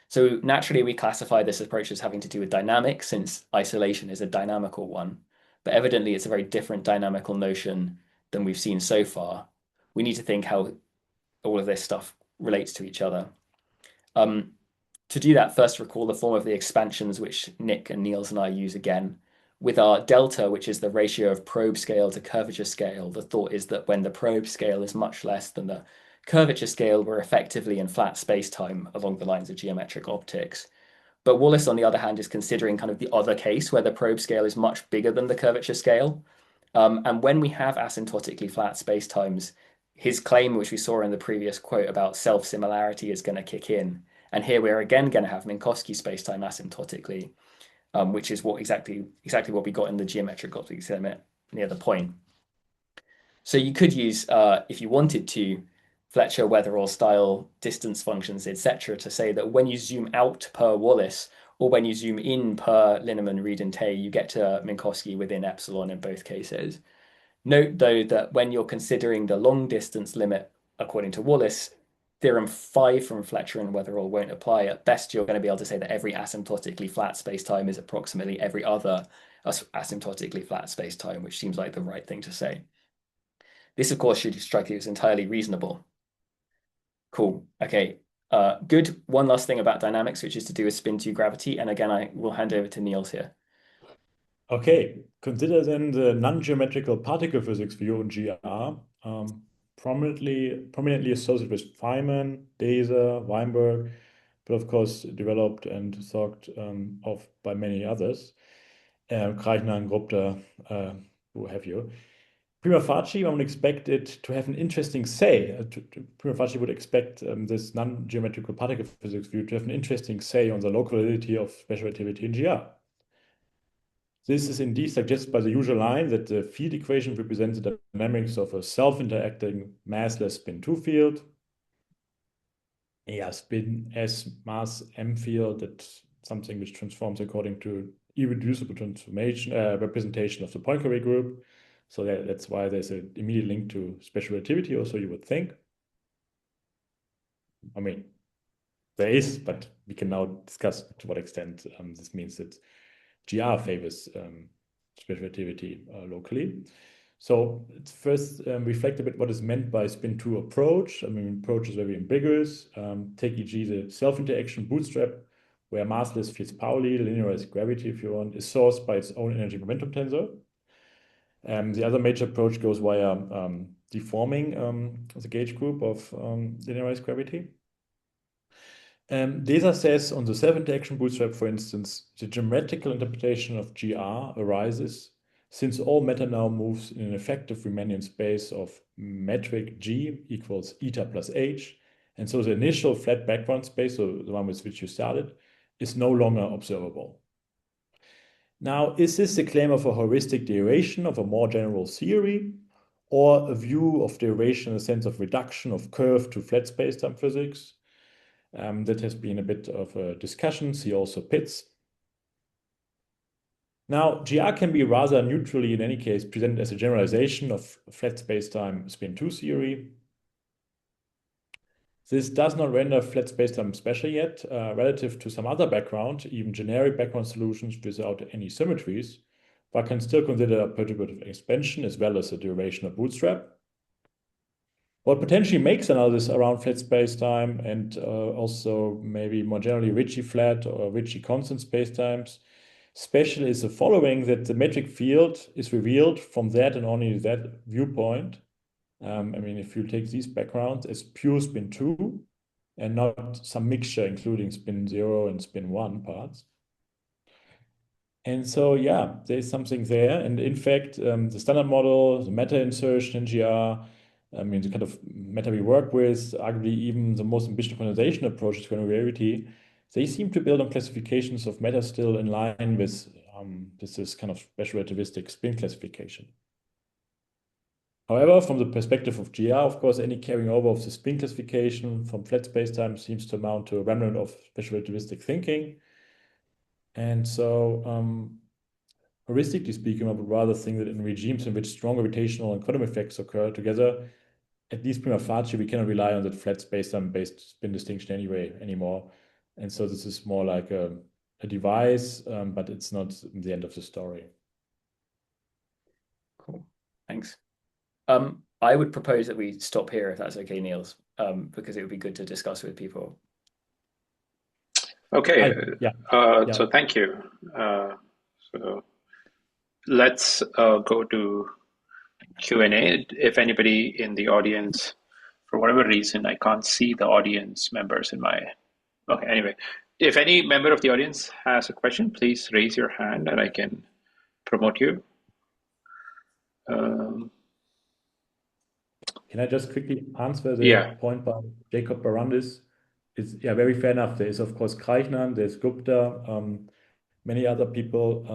So naturally, we classify this approach as having to do with dynamics, since isolation is a dynamical one. But evidently, it's a very different dynamical notion than we've seen so far. We need to think how all of this stuff relates to each other. To do that, first recall the form of the expansions which Nick and Niels and I use again. With our delta, which is the ratio of probe scale to curvature scale, the thought is that when the probe scale is much less than the curvature scale, we're effectively in flat space-time along the lines of geometric optics. But Wallace, on the other hand, is considering kind of the other case where the probe scale is much bigger than the curvature scale. And when we have asymptotically flat spacetimes, his claim, which we saw in the previous quote about self-similarity, is going to kick in. And here we're again going to have Minkowski spacetime asymptotically, which is exactly what we got in the geometric optics limit near the point. So you could use, if you wanted to, Fletcher, Weatherall style distance functions, etc., to say that when you zoom out per Wallace or when you zoom in per Linneman, Reed, and Tay, you get to Minkowski within epsilon in both cases. Note, though, that when you're considering the long distance limit according to Wallace, theorem 5 from Fletcher and Weatherall won't apply. At best, you're going to be able to say that every asymptotically flat spacetime is approximately every other asymptotically flat spacetime, which seems like the right thing to say. This, of course, should strike you as entirely reasonable. Cool. Okay. Good. One last thing about dynamics, which is to do with spin 2 gravity. And again, I will hand over to Niels here. Okay. Consider then the non-geometrical particle physics view in GR, prominently associated with Feynman, Deser, Weinberg, but of course developed and thought of by many others, Kreichner, Grobda, who have you. Prima facie, one would expect it to have an interesting say. Prima facie would expect this non-geometrical particle physics view to have an interesting say on the local validity of special relativity in GR. This is indeed suggested by the usual line that the field equation represents the dynamics of a self-interacting massless spin 2 field. Yeah, spin S mass M field, that's something which transforms according to irreducible transformation representation of the Poincare group. So that's why there's an immediate link to special relativity, also, you would think. I mean, there is, but we can now discuss to what extent this means that GR favors special relativity locally. So let's first reflect a bit what is meant by spin 2 approach. I mean, approach is very ambiguous. Take e.g. the self-interaction bootstrap, where massless fields Pauli, linearized gravity, if you want, is sourced by its own energy momentum tensor. The other major approach goes via deforming the gauge group of linearized gravity. Deser says on the self-interaction bootstrap, for instance, the geometrical interpretation of GR arises since all matter now moves in an effective Riemannian space of metric G equals eta plus H. And so the initial flat background space, so the one with which you started, is no longer observable. Now, is this the claim of a heuristic derivation of a more general theory, or a view of derivation in the sense of reduction of curve to flat spacetime physics? That has been a bit of a discussion. See also Pitts. Now, GR can be rather neutrally, in any case, presented as a generalization of flat spacetime spin 2 theory. This does not render flat spacetime special yet, relative to some other background, even generic background solutions without any symmetries, but can still consider a perturbative expansion as well as a derivation of bootstrap. What potentially makes analysis around flat spacetime and also maybe more generally Ricci flat or Ricci constant spacetimes special is the following, that the metric field is revealed from that and only that viewpoint. I mean, if you take these backgrounds as pure spin 2 and not some mixture including spin 0 and spin 1 parts. And so, yeah, there's something there. And in fact, the standard model, the meta insertion in GR, I mean, the kind of meta we work with, arguably even the most ambitious quantization approach to granularity, they seem to build on classifications of meta still in line with this kind of special relativistic spin classification. However, from the perspective of GR, of course, any carrying over of the spin classification from flat spacetime seems to amount to a remnant of special relativistic thinking. And so, heuristically speaking, I would rather think that in regimes in which strong gravitational and quantum effects occur together, at least prima facie, we cannot rely on that flat spacetime-based spin distinction anymore. And so this is more like a device, but it's not the end of the story. Cool. Thanks. I would propose that we stop here if that's okay, Niels, because it would be good to discuss with people. Okay. Yeah. So thank you. So let's go to Q&A. If anybody in the audience, for whatever reason, I can't see the audience members in my... Okay, anyway. If any member of the audience has a question, please raise your hand and I can promote you. Can I just quickly answer the Yeah. point by Jacob Barandis? It's very fair enough. There is, of course, Krajnan, there's Gupta, many other people.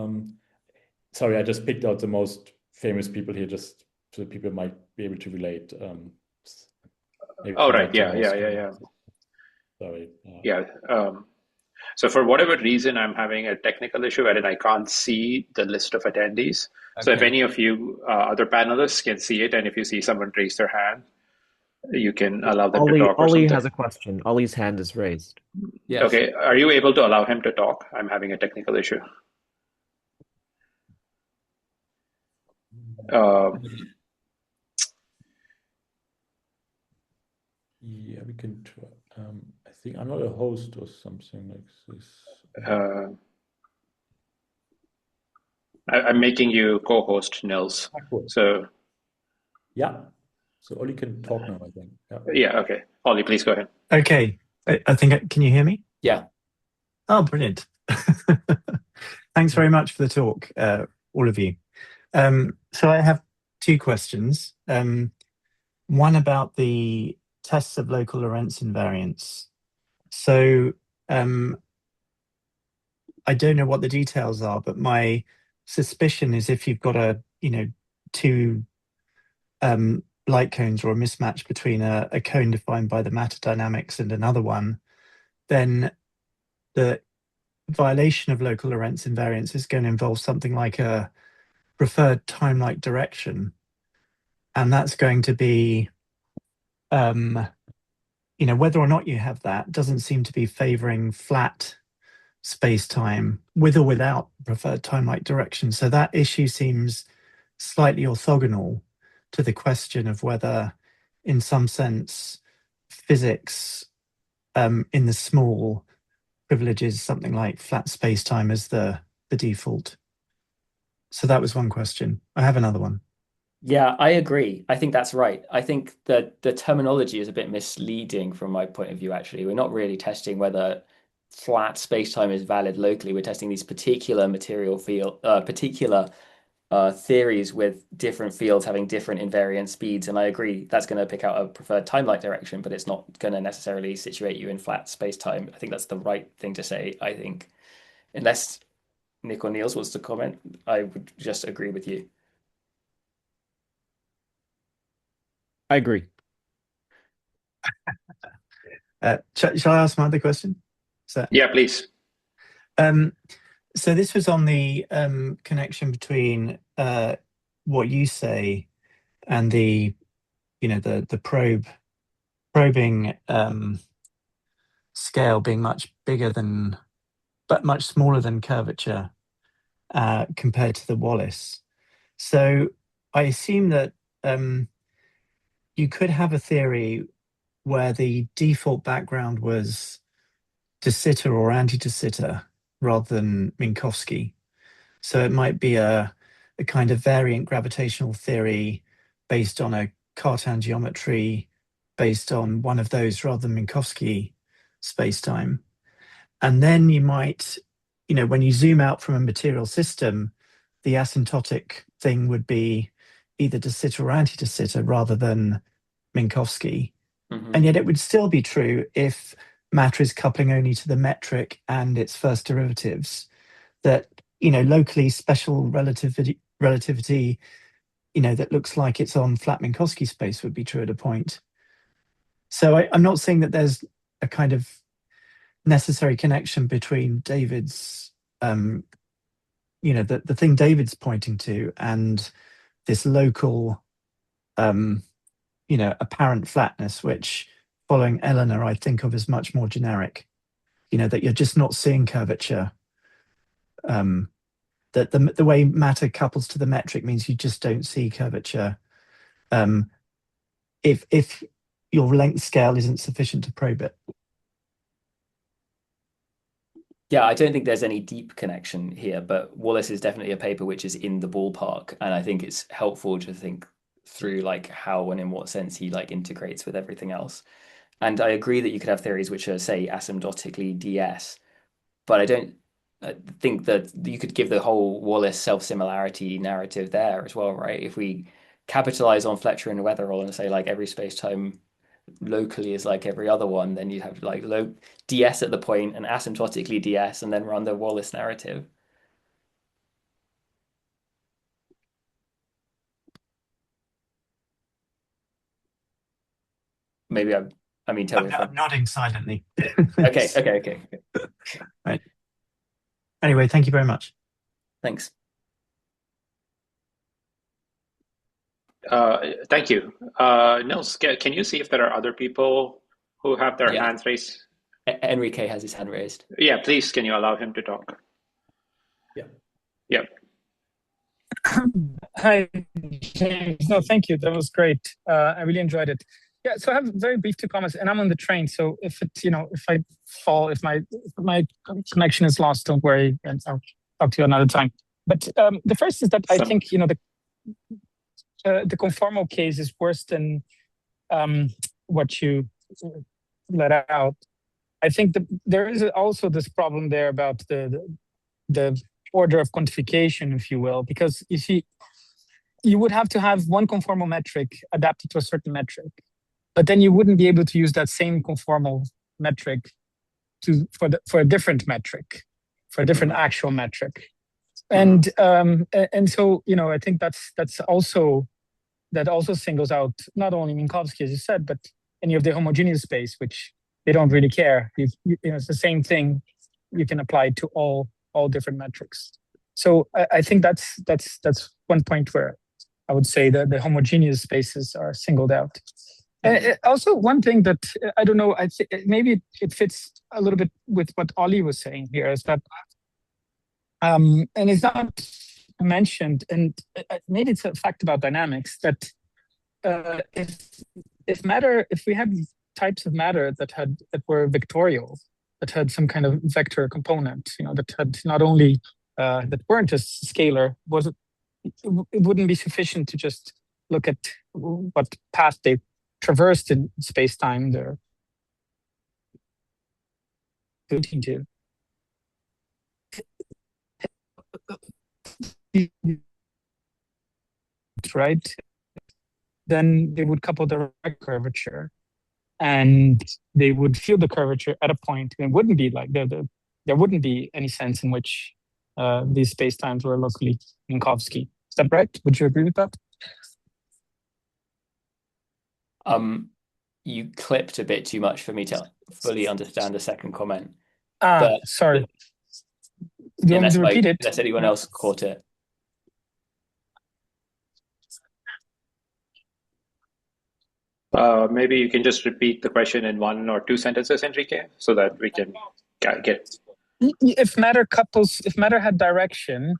Sorry, I just picked out the most famous people here just so that people might be able to relate. Maybe Oh, right. not the most famous. Sorry. Yeah. So for whatever reason, I'm having a technical issue and I can't see the list of attendees. So if Okay. any of you other panelists can see it, and if you see someone raise their hand, you can allow them to talk or Ollie something. has a question. Ollie's hand is raised. Yes. Okay. Are you able to allow him to talk? I'm having a technical issue. Yeah, we can try. I think I'm not a host or something like this. I'm making you co-host, Nils. Cool. So Yeah. So Ollie can talk now, I think. yeah. Okay. Ollie, please go ahead. Okay. I think, can you hear me? Yeah. Oh, brilliant. Thanks very much for the talk, all of you. So I have two questions. One about the tests of local Lorentz invariance. So I don't know what the details are, but my suspicion is if you've got two light cones or a mismatch between a cone defined by the matter dynamics and another one, then the violation of local Lorentz invariance is going to involve something like a preferred time-like direction. And that's going to be, whether or not you have that doesn't seem to be favoring flat space-time with or without preferred time-like direction. So that issue seems slightly orthogonal to the question of whether, in some sense, physics in the small privileges something like flat space-time as the default. So that was one question. I have another one. Yeah, I agree. I think that's right. I think that the terminology is a bit misleading from my point of view, actually. We're not really testing whether flat space-time is valid locally. We're testing these particular material field, particular theories with different fields having different invariant speeds. And I agree that's going to pick out a preferred time-like direction, but it's not going to necessarily situate you in flat space-time. I think that's the right thing to say, I think. Unless Nick or Niels wants to comment, I would just agree with you. I agree. Shall I ask my other question? Yeah, please. So this was on the connection between what you say and the probing scale being much bigger than, but much smaller than curvature compared to the Wallace. So I assume that you could have a theory where the default background was de Sitter or anti-de Sitter rather than Minkowski. So it might be a kind of variant gravitational theory based on a Cartan geometry based on one of those rather than Minkowski spacetime. And then you might, when you zoom out from a material system, the asymptotic thing would be either de Sitter or anti-de Sitter rather than Minkowski. Mm-hmm. And yet it would still be true if matter is coupling only to the metric and its first derivatives, that, locally special relativity, that looks like it's on flat Minkowski space would be true at a point. So I'm not saying that there's a kind of necessary connection between David's, the thing David's pointing to and this local, apparent flatness, which following Eleanor, I think of as much more generic, that you're just not seeing curvature. That the way matter couples to the metric means you just don't see curvature. If your length scale isn't sufficient to probe it. Yeah, I don't think there's any deep connection here, but Wallace is definitely a paper which is in the ballpark, and I think it's helpful to think through like how and in what sense he like integrates with everything else. And I agree that you could have theories which are, say, asymptotically DS, but I don't think that you could give the whole Wallace self-similarity narrative there as well, right? If we capitalize on Fletcher and Wetherell and say like every space-time locally is like every other one, then you have like low DS at the point and asymptotically DS and then run the Wallace narrative. Maybe I mean, tell me if I'm nodding silently. okay. Right. Anyway, thank you very much. Thanks. Thank you. Nils, can you see if there are other people who have their Yeah. hands raised? Enrique has his hand raised. Yeah, please, can you allow him to talk? Yeah. Yeah. Hi, James. No, thank you. That was great. I really enjoyed it. Yeah, so I have very brief two comments, and I'm on the train. So if if I fall, if my connection is lost, don't worry, and I'll talk to you another time. But the first is that I think the conformal case is worse than what you let out. I think there is also this problem there about the order of quantification, if you will, because you see, you would have to have one conformal metric adapted to a certain metric, but then you wouldn't be able to use that same conformal metric for a different metric, for a different actual metric. And so I think that also singles out not only Minkowski, as you said, but any of the homogeneous space, which they don't really care. It's the same thing you can apply to all different metrics. So I think that's one point where I would say that the homogeneous spaces are singled out. Also, one thing that I don't know, maybe it fits a little bit with what Ollie was saying here, is that, and it's not mentioned, and maybe it's a fact about dynamics, that if we had types of matter that were vectorial, that had some kind of vector component, that had not only that weren't just scalar, it wouldn't be sufficient to just look at what path they traversed in space-time they're pointing to. Right? Then they would couple the right curvature, and they would feel the curvature at a point. It wouldn't be like there wouldn't be any sense in which these space-times were locally Minkowski. Is that right? Would you agree with that? You clipped a bit too much for me to fully understand the second comment. Sorry. Do you want me to repeat it? Unless anyone else caught it. Maybe you can just repeat the question in one or two sentences, Enrique, so that we can get. If matter had direction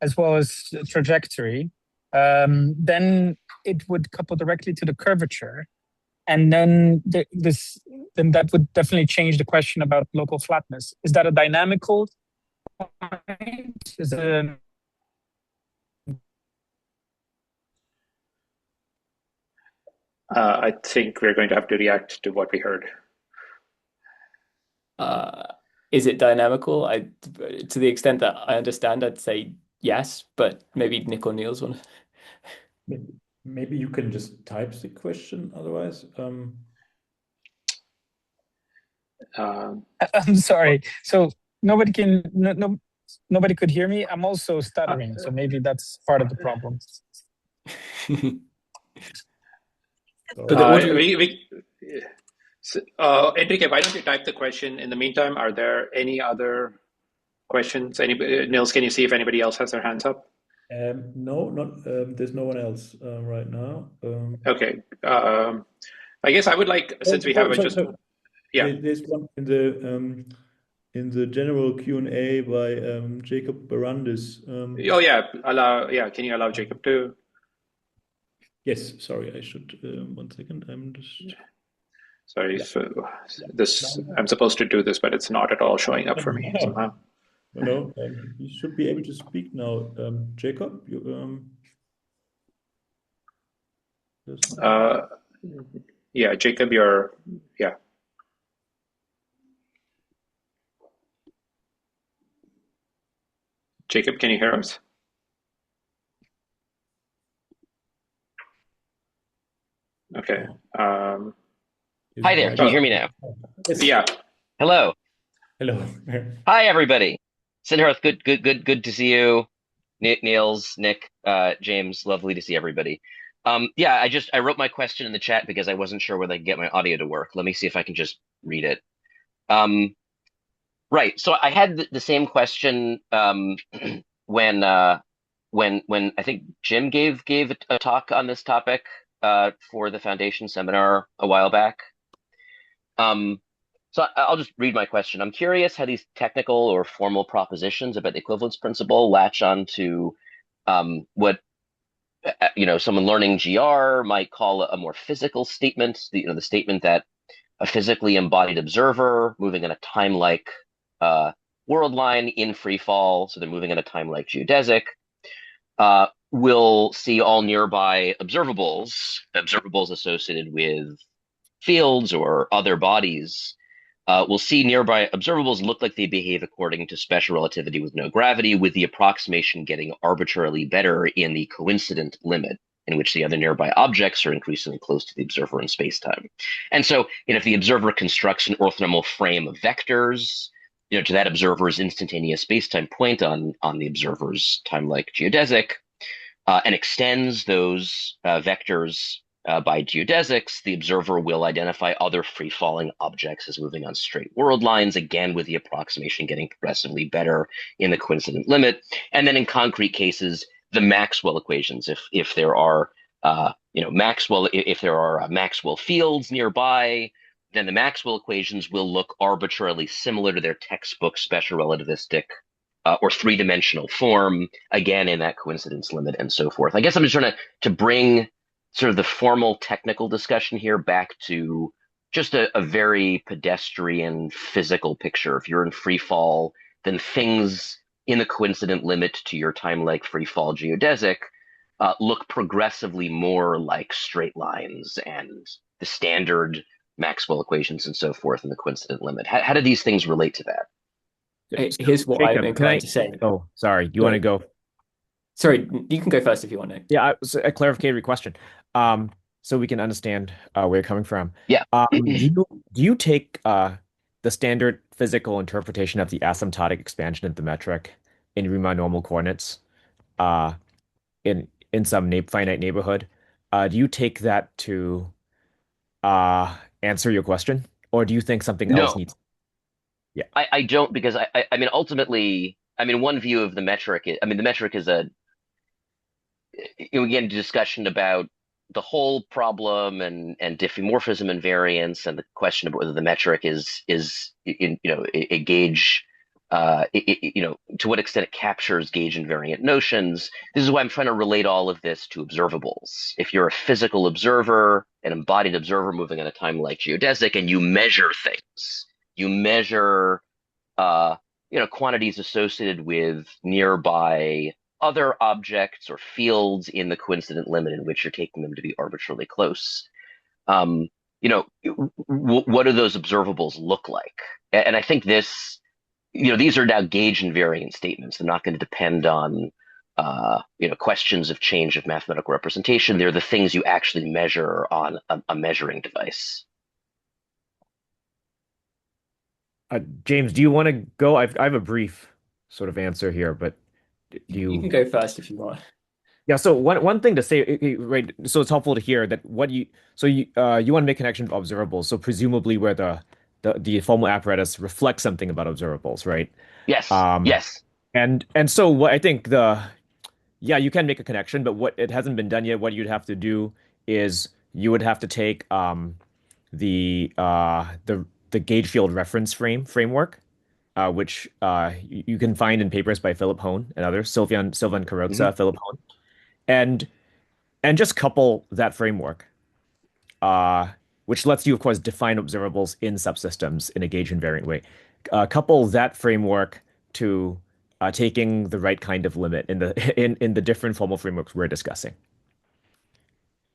as well as trajectory, then it would couple directly to the curvature, and then that would definitely change the question about local flatness. Is that a dynamical point? Is it I think we're going to have to react to what we heard. Is it dynamical? To the extent that I understand, I'd say yes, but maybe Nick or Niels want to. Maybe you can just type the question otherwise. I'm sorry. So nobody could hear me. I'm also stuttering, so maybe that's part of the problem. Enrique, why don't you type the question in the meantime? Are there any other questions? Niels, can you see if anybody else has their hands up? No, not. There's no one else right now. Okay. I guess I would like, since we have yeah. There's one in the general Q&A by Jacob Barandis. Oh yeah, can you allow Jacob to? Yes, sorry, I should. 1 second. I'm just. Sorry, Yeah. so this I'm supposed to do this, but it's not at all showing up for me somehow. No, you should be able to speak now. Jacob, Yeah, Jacob, yeah. Jacob, can you hear us? Okay. Hi there. Can you hear me now? Yes. Yeah. Hello. Hello. Hi, everybody. Sinharth, good to see you. Niels, Nick, James, lovely to see everybody. Yeah, I wrote my question in the chat because I wasn't sure whether I could get my audio to work. Let me see if I can just read it. Right. So I had the same question when I think Jim gave a talk on this topic for the foundation seminar a while back. So I'll just read my question. I'm curious how these technical or formal propositions about the equivalence principle latch on to what someone learning GR might call a more physical statement. The statement that a physically embodied observer moving in a time-like world line in free fall, so they're moving in a time-like geodesic, will see all nearby observables associated with fields or other bodies. We'll see nearby observables look like they behave according to special relativity with no gravity, with the approximation getting arbitrarily better in the coincident limit, in which the other nearby objects are increasingly close to the observer in spacetime. And so, if the observer constructs an orthonormal frame of vectors, to that observer's instantaneous spacetime point on the observer's time-like geodesic, and extends those vectors by geodesics, the observer will identify other free-falling objects as moving on straight world lines, again with the approximation getting progressively better in the coincident limit. And then in concrete cases, the Maxwell equations, if there are Maxwell fields nearby, then the Maxwell equations will look arbitrarily similar to their textbook special relativistic or three-dimensional form, again in that coincidence limit and so forth. I guess I'm just trying to bring sort of the formal technical discussion here back to just a very pedestrian physical picture. If you're in free fall, then things in the coincident limit to your time-like free fall geodesic look progressively more like straight lines and the standard Maxwell equations and so forth in the coincident limit. How do these things relate to that? Here's what Jacob, I'm inclined to say. Oh, sorry. You want to go? Sorry, you can go first if you want to. Yeah, so a clarificatory question. So we can understand where you're coming from. Yeah. Do you take the standard physical interpretation of the asymptotic expansion of the metric in Riemann normal coordinates in some finite neighborhood? Do you take that to answer your question, or do you think something else No. needs? Yeah. I don't, because I mean, ultimately, one view of the metric the metric is we get into discussion about the whole problem and diffeomorphism and variance, and the question about whether the metric is a gauge, to what extent it captures gauge invariant notions. This is why I'm trying to relate all of this to observables. If you're a physical observer, an embodied observer moving at a time like geodesic, and you measure things, you measure quantities associated with nearby other objects or fields in the coincident limit in which you're taking them to be arbitrarily close. What do those observables look like? And I think these are now gauge invariant statements. They're not going to depend on questions of change of mathematical representation. They're the things you actually measure on a measuring device. James, do you want to go? I have a brief sort of answer here, but you can go first if you want. Yeah. So one thing to say, right? So it's helpful to hear that you want to make connection of observables. So presumably where the formal apparatus reflects something about observables, right? Yes. Yes. And so what I think you can make a connection, but what it hasn't been done yet. What you'd have to do is you would have to take the gauge field reference framework, which you can find in papers by Philip Hone and others, Sylvan Carrozza, Philip Hone, and just couple that framework which lets you, of course, define observables in subsystems in a gauge invariant way. Couple that framework to taking the right kind of limit in the different formal frameworks we're discussing.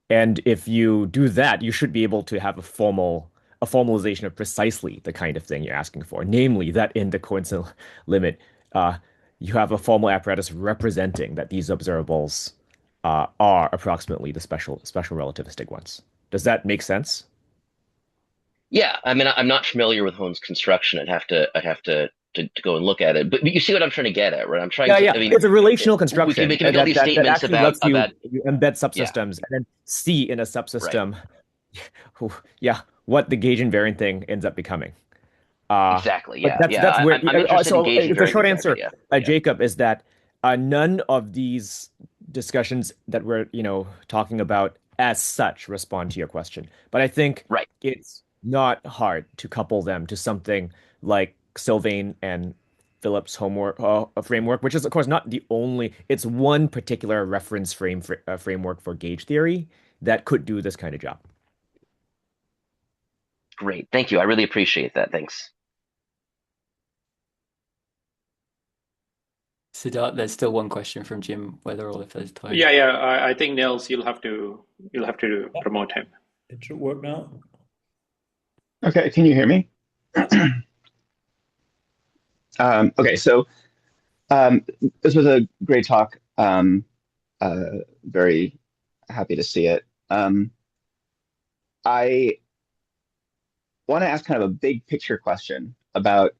And if you do that, you should be able to have a formalization of precisely the kind of thing you're asking for, namely that in the coincident limit, you have a formal apparatus representing that these observables are approximately the special relativistic ones. Does that make sense? Yeah, I mean, I'm not familiar with Hohn's construction. I'd have to go and look at it. But you see what I'm trying to get at, right? I'm trying to. Yeah. I mean, It's a relational we construction can make all these that statements actually lets you about embed yeah, subsystems and then see in a right. subsystem, yeah, what the gauge invariant thing ends up becoming. Exactly. But Yeah. that's where. I'm interested in So gauge the invariant short things answer, actually. Yeah. Jacob, is that none of these discussions that we're talking about as such respond to your question. But I think Right. it's not hard to couple them to something like Sylvain and Phillips' homework framework, which is of course not the only. It's one particular reference framework for gauge theory that could do this kind of job. Great. Thank you. I really appreciate that. Thanks. Siddharth, there's still one question from Jim, whether all of those time. Yeah. I think Niels, you'll have to promote him. It should work now. Okay, can you hear me? Okay, so this was a great talk. Very happy to see it. I want to ask kind of a big picture question about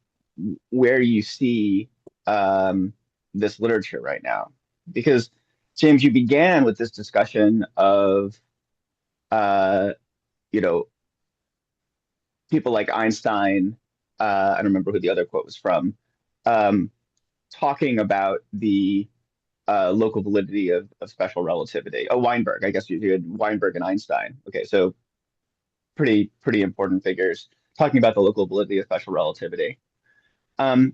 where you see this literature right now. Because, James, you began with this discussion of, people like Einstein, I don't remember who the other quote was from, talking about the local validity of special relativity. Oh, Weinberg. I guess you had Weinberg and Einstein. Okay, so pretty important figures talking about the local validity of special relativity. And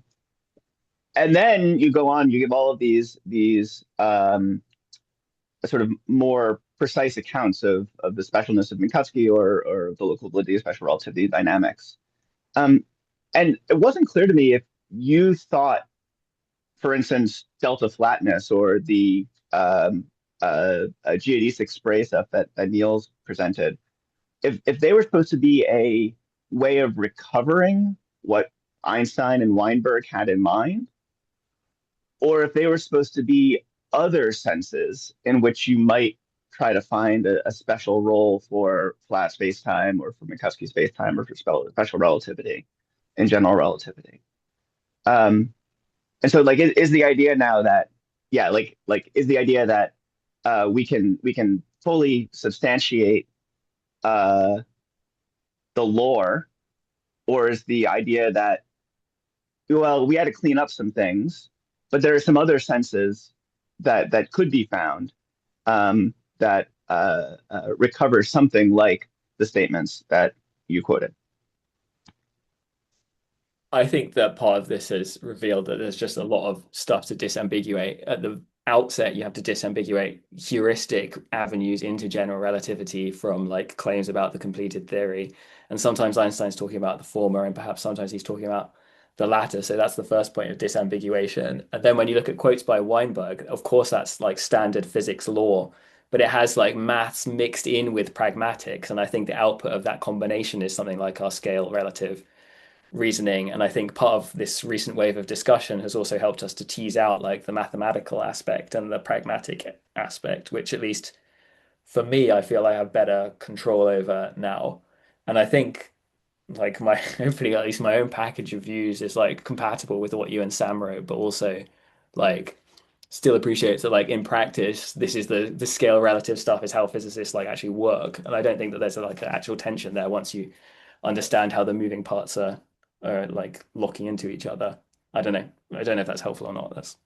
then you go on, you give all of these sort of more precise accounts of the specialness of Minkowski or the local validity of special relativity dynamics. And it wasn't clear to me if you thought, for instance, delta flatness or the geodesic spray stuff that Niels presented, if they were supposed to be a way of recovering what Einstein and Weinberg had in mind, or if they were supposed to be other senses in which you might try to find a special role for flat spacetime or for Minkowski spacetime or for special relativity in general relativity. And so like is the idea now that is the idea that we can fully substantiate the lore, or is the idea that, well, we had to clean up some things, but there are some other senses that could be found that recover something like the statements that you quoted? I think that part of this has revealed that there's just a lot of stuff to disambiguate. At the outset, you have to disambiguate heuristic avenues into general relativity from like claims about the completed theory. And sometimes Einstein's talking about the former, and perhaps sometimes he's talking about the latter. So that's the first point of disambiguation. And then when you look at quotes by Weinberg, of course, that's like standard physics law, but it has like maths mixed in with pragmatics. And I think the output of that combination is something like our scale relative reasoning. And I think part of this recent wave of discussion has also helped us to tease out like the mathematical aspect and the pragmatic aspect, which at least for me, I feel I have better control over now. And I think like my hopefully at least my own package of views is like compatible with what you and Sam wrote, but also like still appreciates that like in practice this is the scale relative stuff is how physicists like actually work. And I don't think that there's like an actual tension there once you understand how the moving parts are like locking into each other. I don't know if that's helpful or not. That's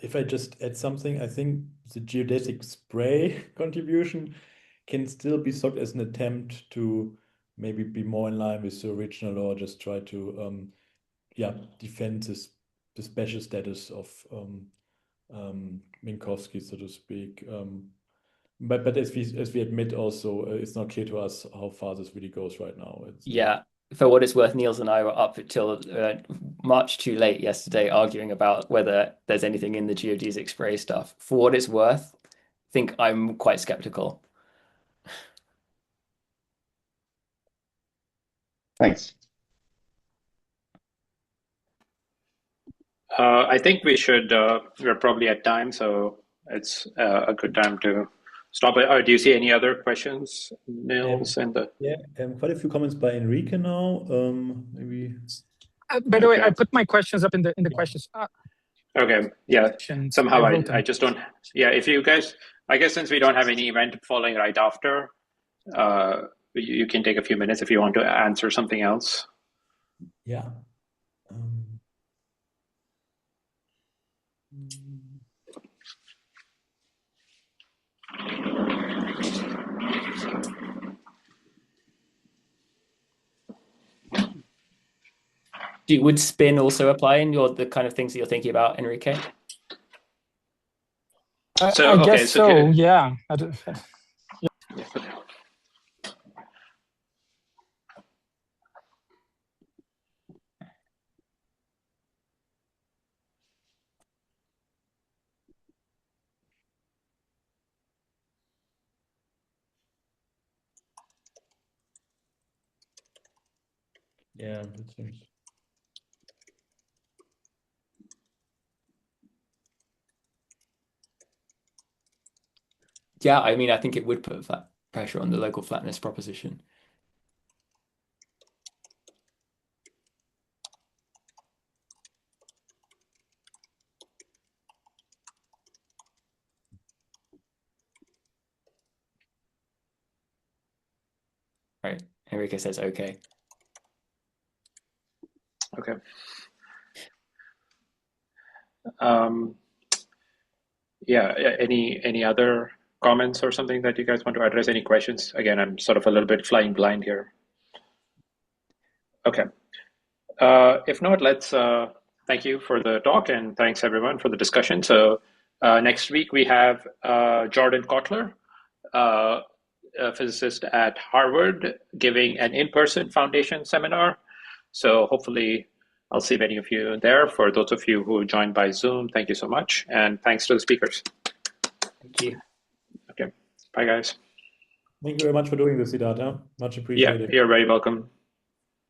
If I just add something, I think the geodesic spray contribution can still be thought as an attempt to maybe be more in line with the original or just try to defend the special status of Minkowski, so to speak. But as we admit also, it's not clear to us how far this really goes right now. Yeah. For what it's worth, Niels and I were up until much too late yesterday arguing about whether there's anything in the geodesic spray stuff. For what it's worth, I think I'm quite skeptical. Thanks. I think we're probably at time, so it's a good time to stop it. Do you see any other questions, Niels? Quite a few comments by Enrique now. Maybe. By the way, I put my questions up in the questions. Okay. Yeah. Somehow I just don't. Yeah. If you guys, I guess since we don't have any event following right after, you can take a few minutes if you want to answer something else. Yeah. Would spin also apply in the kind of things that you're thinking about, Enrique? I guess so. Yeah. Yeah, that seems. Yeah, I mean, I think it would put pressure on the local flatness proposition. Right. Enrique says okay. Okay. Yeah. Any other comments or something that you guys want to address? Any questions? Again, I'm sort of a little bit flying blind here. Okay. If not, let's thank you for the talk and thanks everyone for the discussion. So next week we have Jordan Kotler, a physicist at Harvard, giving an in-person foundation seminar. So hopefully I'll see many of you there. For those of you who joined by Zoom, thank you so much. And thanks to the speakers. Thank you. Okay. Bye, guys. Thank you very much for doing this, Siddhartha. Much appreciated. Yeah, you're very welcome.